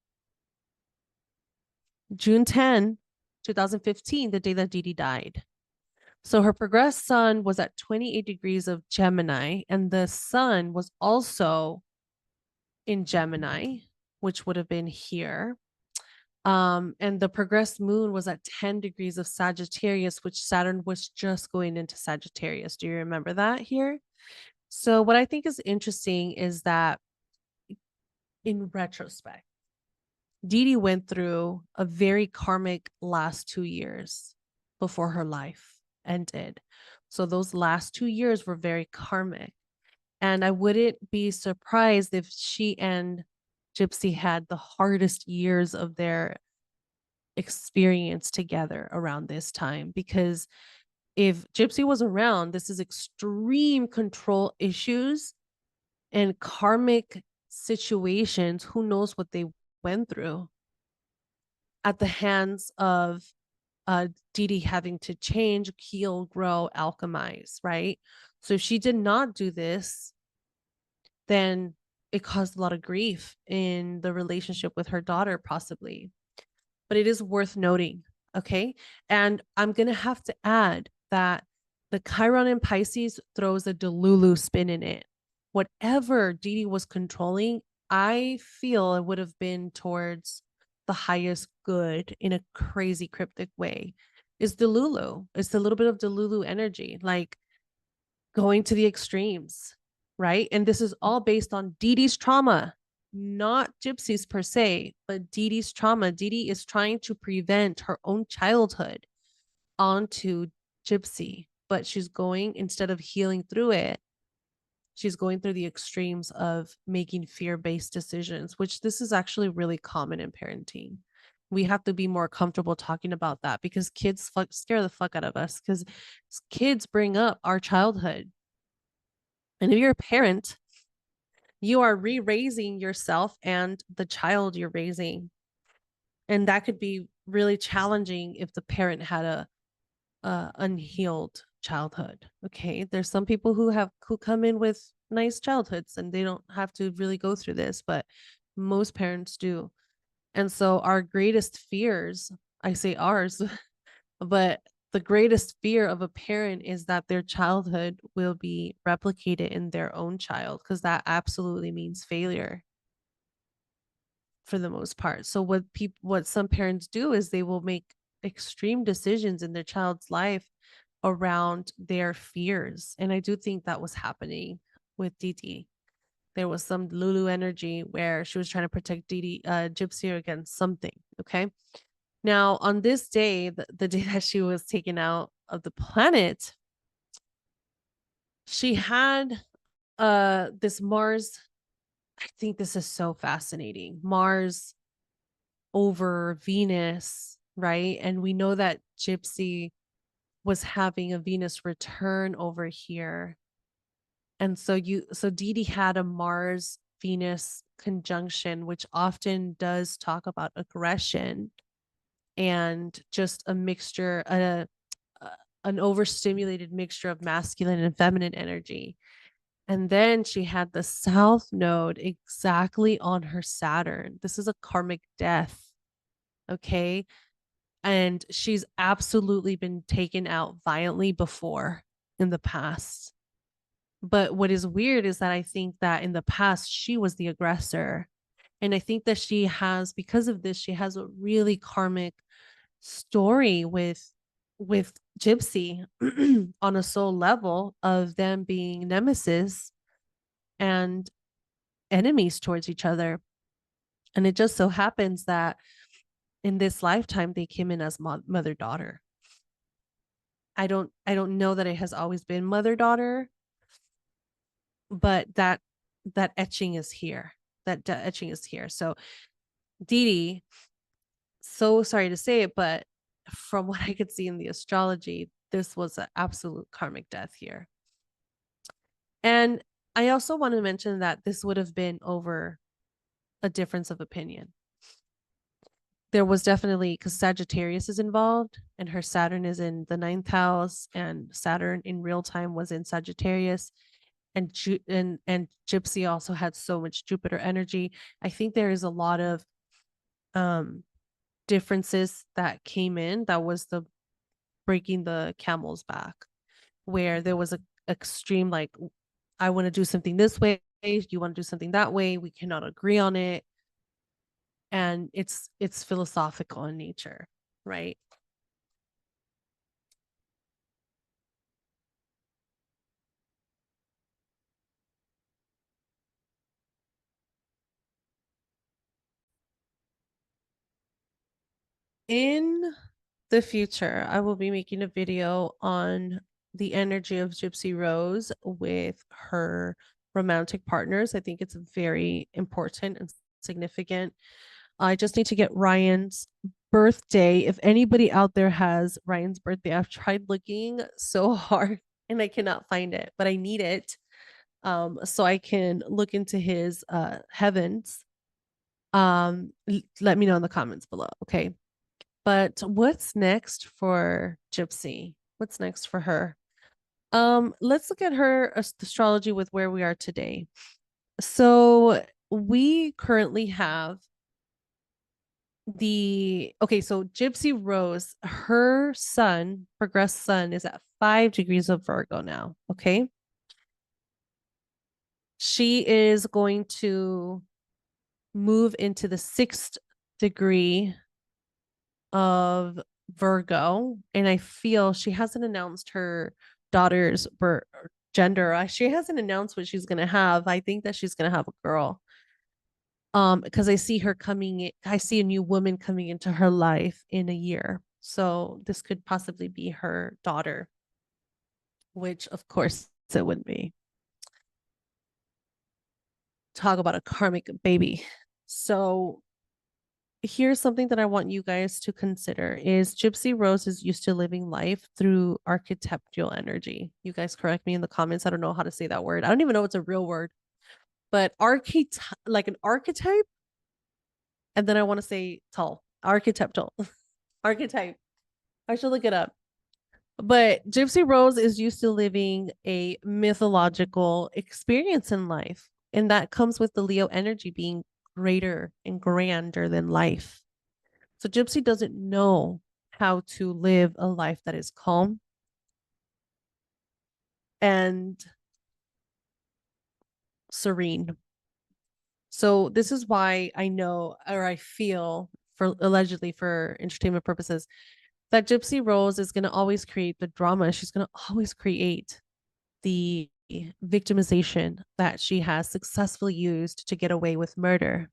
June 10, 2015, the day that Dee Dee died. So her progressed sun was at 28 degrees of Gemini, and the sun was also in Gemini, which would have been here. And the progressed moon was at 10 degrees of Sagittarius, which Saturn was just going into Sagittarius. Do you remember that here? So what I think is interesting is that in retrospect, Dee Dee went through a very karmic last 2 years before her life ended. So those last 2 years were very karmic. And I wouldn't be surprised if she and Gypsy had the hardest years of their experience together around this time. Because if Gypsy was around, this is extreme control issues and karmic situations. Who knows what they went through at the hands of Dee Dee having to change, heal, grow, alchemize, right? So if she did not do this, then it caused a lot of grief in the relationship with her daughter, possibly. But it is worth noting, okay? And I'm going to have to add that the Chiron in Pisces throws a Delulu spin in it. Whatever Dee Dee was controlling, I feel it would have been towards the highest good in a crazy cryptic way. Is Delulu. It's a little bit of Delulu energy, like going to the extremes, right? And this is all based on Dee Dee's trauma, not Gypsy's per se, but Dee Dee's trauma. Dee Dee is trying to prevent her own childhood onto Gypsy, but she's going, instead of healing through it, she's going through the extremes of making fear-based decisions, which this is actually really common in parenting. We have to be more comfortable talking about that because kids scare the fuck out of us because kids bring up our childhood. And if you're a parent, you are re-raising yourself and the child you're raising. And that could be really challenging if the parent had a unhealed childhood. Okay, there's some people who come in with nice childhoods and they don't have to really go through this, but most parents do. And so our greatest fears, I say ours, but the greatest fear of a parent is that their childhood will be replicated in their own child, because that absolutely means failure for the most part. So what some parents do is they will make extreme decisions in their child's life around their fears. And I do think that was happening with Didi. There was some Lulu energy where she was trying to protect Gypsy against something. Okay. Now, on this day, the day that she was taken out of the planet, she had this Mars. I think this is so fascinating. Mars over Venus, right? And we know that Gypsy was having a Venus return over here. And so Didi had a Mars Venus conjunction, which often does talk about aggression and just a mixture, an overstimulated mixture of masculine and feminine energy. And then she had the South Node exactly on her Saturn. This is a karmic death. Okay. And she's absolutely been taken out violently before in the past. But what is weird is that I think that in the past, she was the aggressor. And I think that she has, because of this, she has a really karmic story with Gypsy on a soul level of them being nemesis and enemies towards each other. And it just so happens that in this lifetime they came in as mother daughter. I don't know that it has always been mother daughter, but that etching is here. That etching is here. So Didi, so sorry to say it, but from what I could see in the astrology, this was an absolute karmic death here. And I also want to mention that this would have been over a difference of opinion. There was definitely, because Sagittarius is involved and her Saturn is in the 9th house, and Saturn in real time was in Sagittarius, and Gypsy also had so much Jupiter energy. I think there is a lot of differences that came in. That was the breaking the camel's back, where there was a extreme, like, I want to do something this way, you want to do something that way, we cannot agree on it. And it's philosophical in nature, right? In the future, I will be making a video on the energy of Gypsy Rose with her romantic partners. I think it's very important and significant. I just need to get Ryan's birthday. If anybody out there has Ryan's birthday, I've tried looking so hard and I cannot find it, but I need it so I can look into his heavens. Let me know in the comments below, okay? But what's next for Gypsy? What's next for her? Let's look at her astrology with where we are today. So we currently have so Gypsy Rose, her sun, progressed sun, is at 5 degrees of Virgo now. Okay. She is going to move into the 6th degree of Virgo, and I feel she hasn't announced her daughter's gender. She hasn't announced what she's gonna have. I think that she's gonna have a girl. Because I see I see a new woman coming into her life in a year. So this could possibly be her daughter, which of course it would be. talk about a karmic baby. So here's something that I want you guys to consider is Gypsy Rose is used to living life through archetypal energy. You guys correct me in the comments. I don't know how to say that word. I don't even know it's a real word, but like an archetype. And then I want to say tall, archetypal, archetype. I should look it up. But Gypsy Rose is used to living a mythological experience in life. And that comes with the Leo energy being greater and grander than life. So Gypsy doesn't know how to live a life that is calm and serene. So this is why I know, or I feel, for allegedly for entertainment purposes, that Gypsy Rose is going to always create the drama. She's going to always create the victimization that she has successfully used to get away with murder.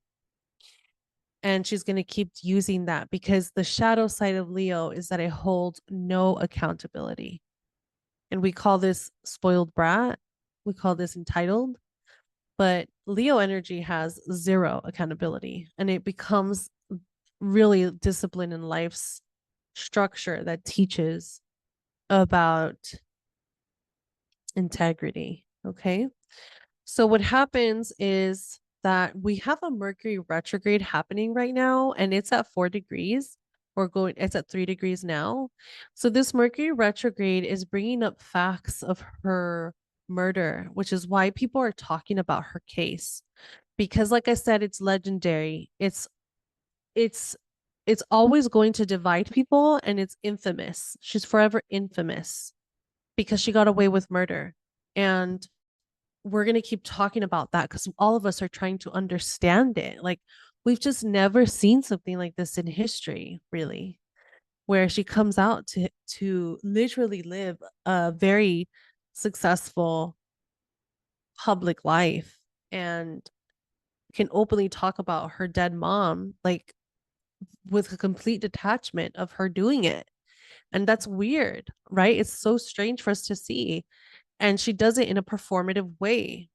And she's going to keep using that because the shadow side of Leo is that it holds no accountability. And we call this spoiled brat. We call this entitled. But Leo energy has zero accountability. And it becomes really discipline in life's structure that teaches about integrity. Okay. So what happens is that we have a Mercury retrograde happening right now, and it's at 4 degrees. It's at 3 degrees now. So this Mercury retrograde is bringing up facts of her murder, which is why people are talking about her case. Because like I said, it's legendary. It's always going to divide people, and it's infamous. She's forever infamous because she got away with murder. And we're going to keep talking about that because all of us are trying to understand it. Like, we've just never seen something like this in history, really, where she comes out to literally live a very successful public life and can openly talk about her dead mom, like with a complete detachment of her doing it. And that's weird, right? It's so strange for us to see. And she does it in a performative way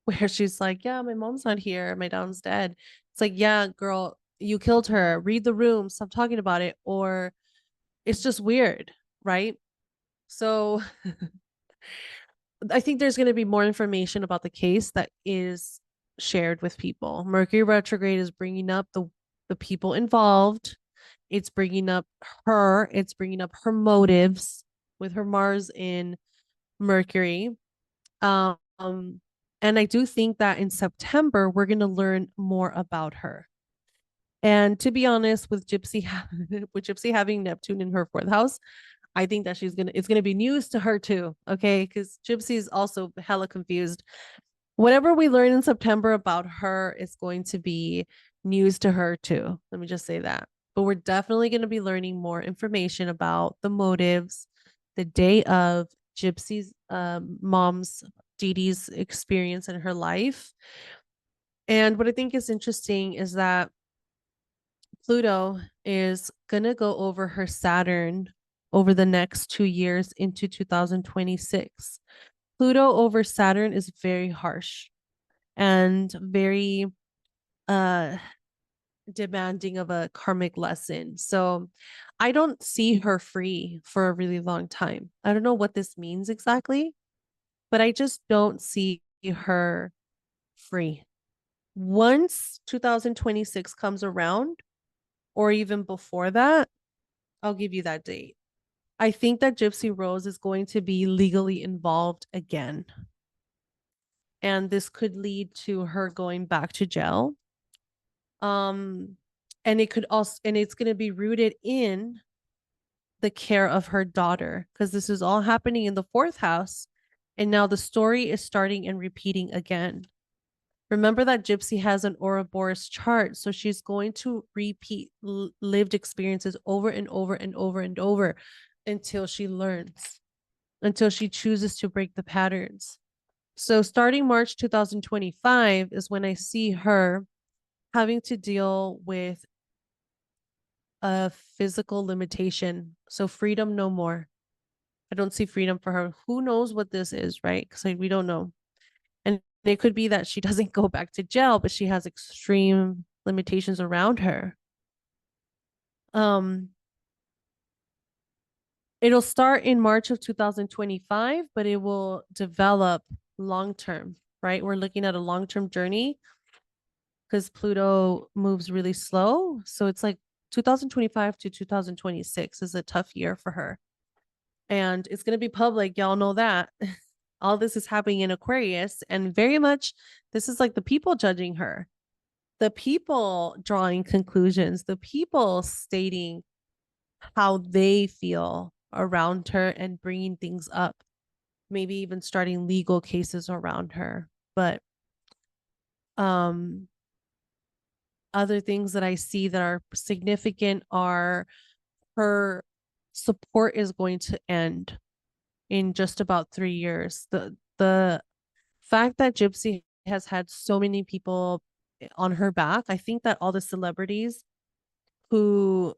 where she's like, yeah, my mom's not here. My dad's dead. It's like, yeah, girl, you killed her. Read the room. Stop talking about it. Or it's just weird, right? So I think there's going to be more information about the case that is shared with people. Mercury retrograde is bringing up the people involved. It's bringing up her. It's bringing up her motives with her Mars in Mercury. Um, and I do think that in September, we're going to learn more about her. And to be honest, with Gypsy having Neptune in her 4th house, I think that it's gonna be news to her too. Okay, because Gypsy is also hella confused. Whatever we learn in September about her is going to be news to her too. Let me just say that. But we're definitely going to be learning more information about the motives, the day of Gypsy's mom's Dee Dee's experience in her life. And what I think is interesting is that Pluto is going to go over her Saturn over the next 2 years into 2026. Pluto over Saturn is very harsh and very demanding of a karmic lesson. So I don't see her free for a really long time. I don't know what this means exactly, but I just don't see her free. Once 2026 comes around, or even before that, I'll give you that date. I think that Gypsy Rose is going to be legally involved again. And this could lead to her going back to jail. And it could also, and it's going to be rooted in the care of her daughter, because this is all happening in the 4th house. And now the story is starting and repeating again. Remember that Gypsy has an Ouroboros chart, so she's going to repeat lived experiences over and over and over and over until she learns, until she chooses to break the patterns. So starting March 2025 is when I see her having to deal with a physical limitation. So freedom no more. I don't see freedom for her. Who knows what this is, right? Because we don't know. And It could be that she doesn't go back to jail, but she has extreme limitations around her. It'll start in March of 2025, but it will develop long term, right? We're looking at a long term journey because Pluto moves really slow. So it's like 2025 to 2026 is a tough year for her. And it's going to be public. Y'all know that. All this is happening in Aquarius, and very much this is like the people judging her, the people drawing conclusions, the people stating how they feel around her and bringing things up, maybe even starting legal cases around her. But other things that I see that are significant are her support is going to end in just about 3 years. The fact that Gypsy has had so many people on her back, I think that all the celebrities who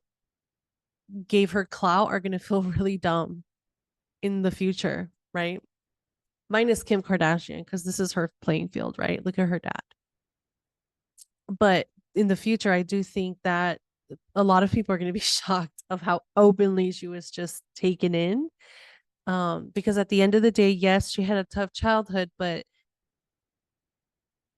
gave her clout are going to feel really dumb in the future, right? Minus Kim Kardashian, because this is her playing field, right? Look at her dad. But in the future, I do think that a lot of people are going to be shocked of how openly she was just taken in. Because at the end of the day, yes, she had a tough childhood, but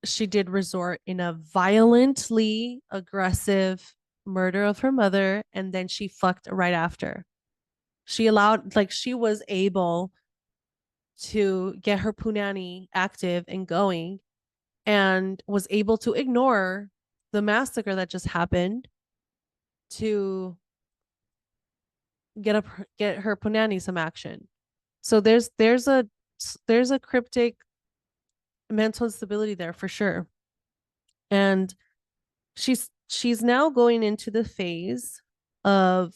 she did resort in a violently aggressive murder of her mother, and then she fucked right after. She was able to get her punani active and going, and was able to ignore the massacre that just happened to get her punani some action. So there's a cryptic mental instability there for sure. And she's now going into the phase of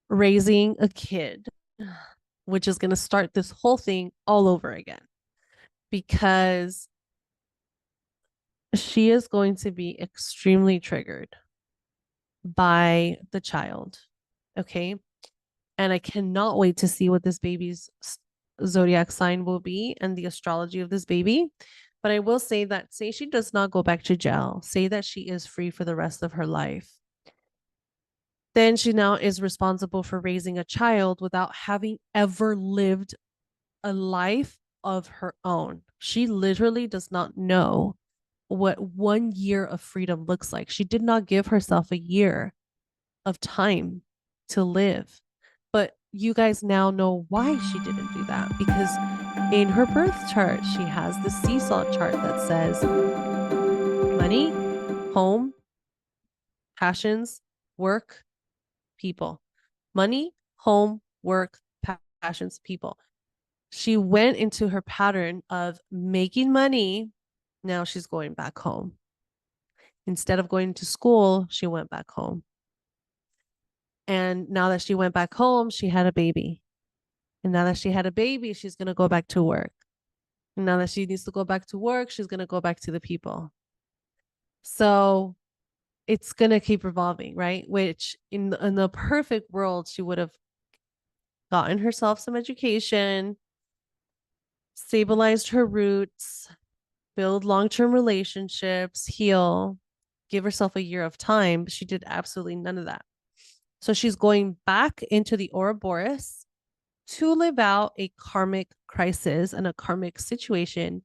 raising a kid, which is going to start this whole thing all over again, because she is going to be extremely triggered by the child. Okay. And I cannot wait to see what this baby's zodiac sign will be and the astrology of this baby. But I will say that, say she does not go back to jail, say that she is free for the rest of her life, then she now is responsible for raising a child without having ever lived a life of her own. She literally does not know what 1 year of freedom looks like. She did not give herself a year of time to live. But you guys now know why she didn't do that, because in her birth chart, she has the seesaw chart that says money, home, passions, work, people. Money, home, work, passions, people. She went into her pattern of making money. Now she's going back home. Instead of going to school, she went back home. And now that she went back home, she had a baby. And now that she had a baby, she's going to go back to work. And now that she needs to go back to work, she's going to go back to the people. So it's going to keep revolving, right? Which in the perfect world, she would have gotten herself some education, stabilized her roots, build long-term relationships, heal, give herself a year of time. But she did absolutely none of that. So she's going back into the Ouroboros to live out a karmic crisis and a karmic situation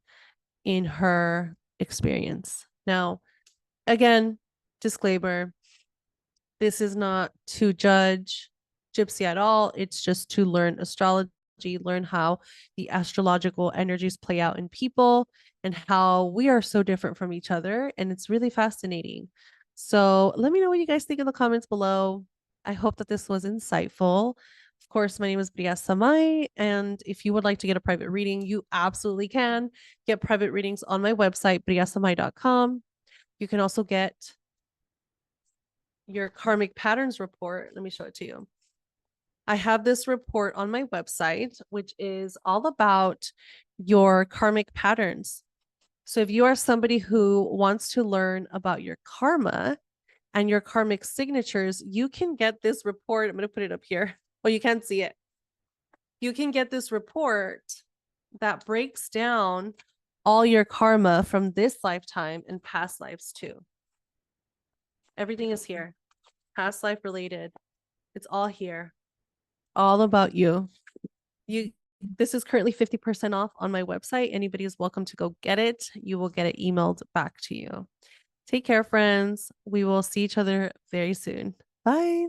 in her experience. Now, again, disclaimer, this is not to judge Gypsy at all. It's just to learn astrology, learn how the astrological energies play out in people and how we are so different from each other. And it's really fascinating. So let me know what you guys think in the comments below. I hope that this was insightful. Of course, my name is Bria Samai, and if you would like to get a private reading, you absolutely can get private readings on my website, briasamai.com. You can also get your karmic patterns report. Let me show it to you. I have this report on my website, which is all about your karmic patterns. So if you are somebody who wants to learn about your karma and your karmic signatures, you can get this report. I'm going to put it up here. Well, you can't see it. You can get this report that breaks down all your karma from this lifetime and past lives too. Everything is here. Past life related. It's all here. All about you. This is currently 50% off on my website. Anybody is welcome to go get it. You will get it emailed back to you. Take care, friends. We will see each other very soon. Bye.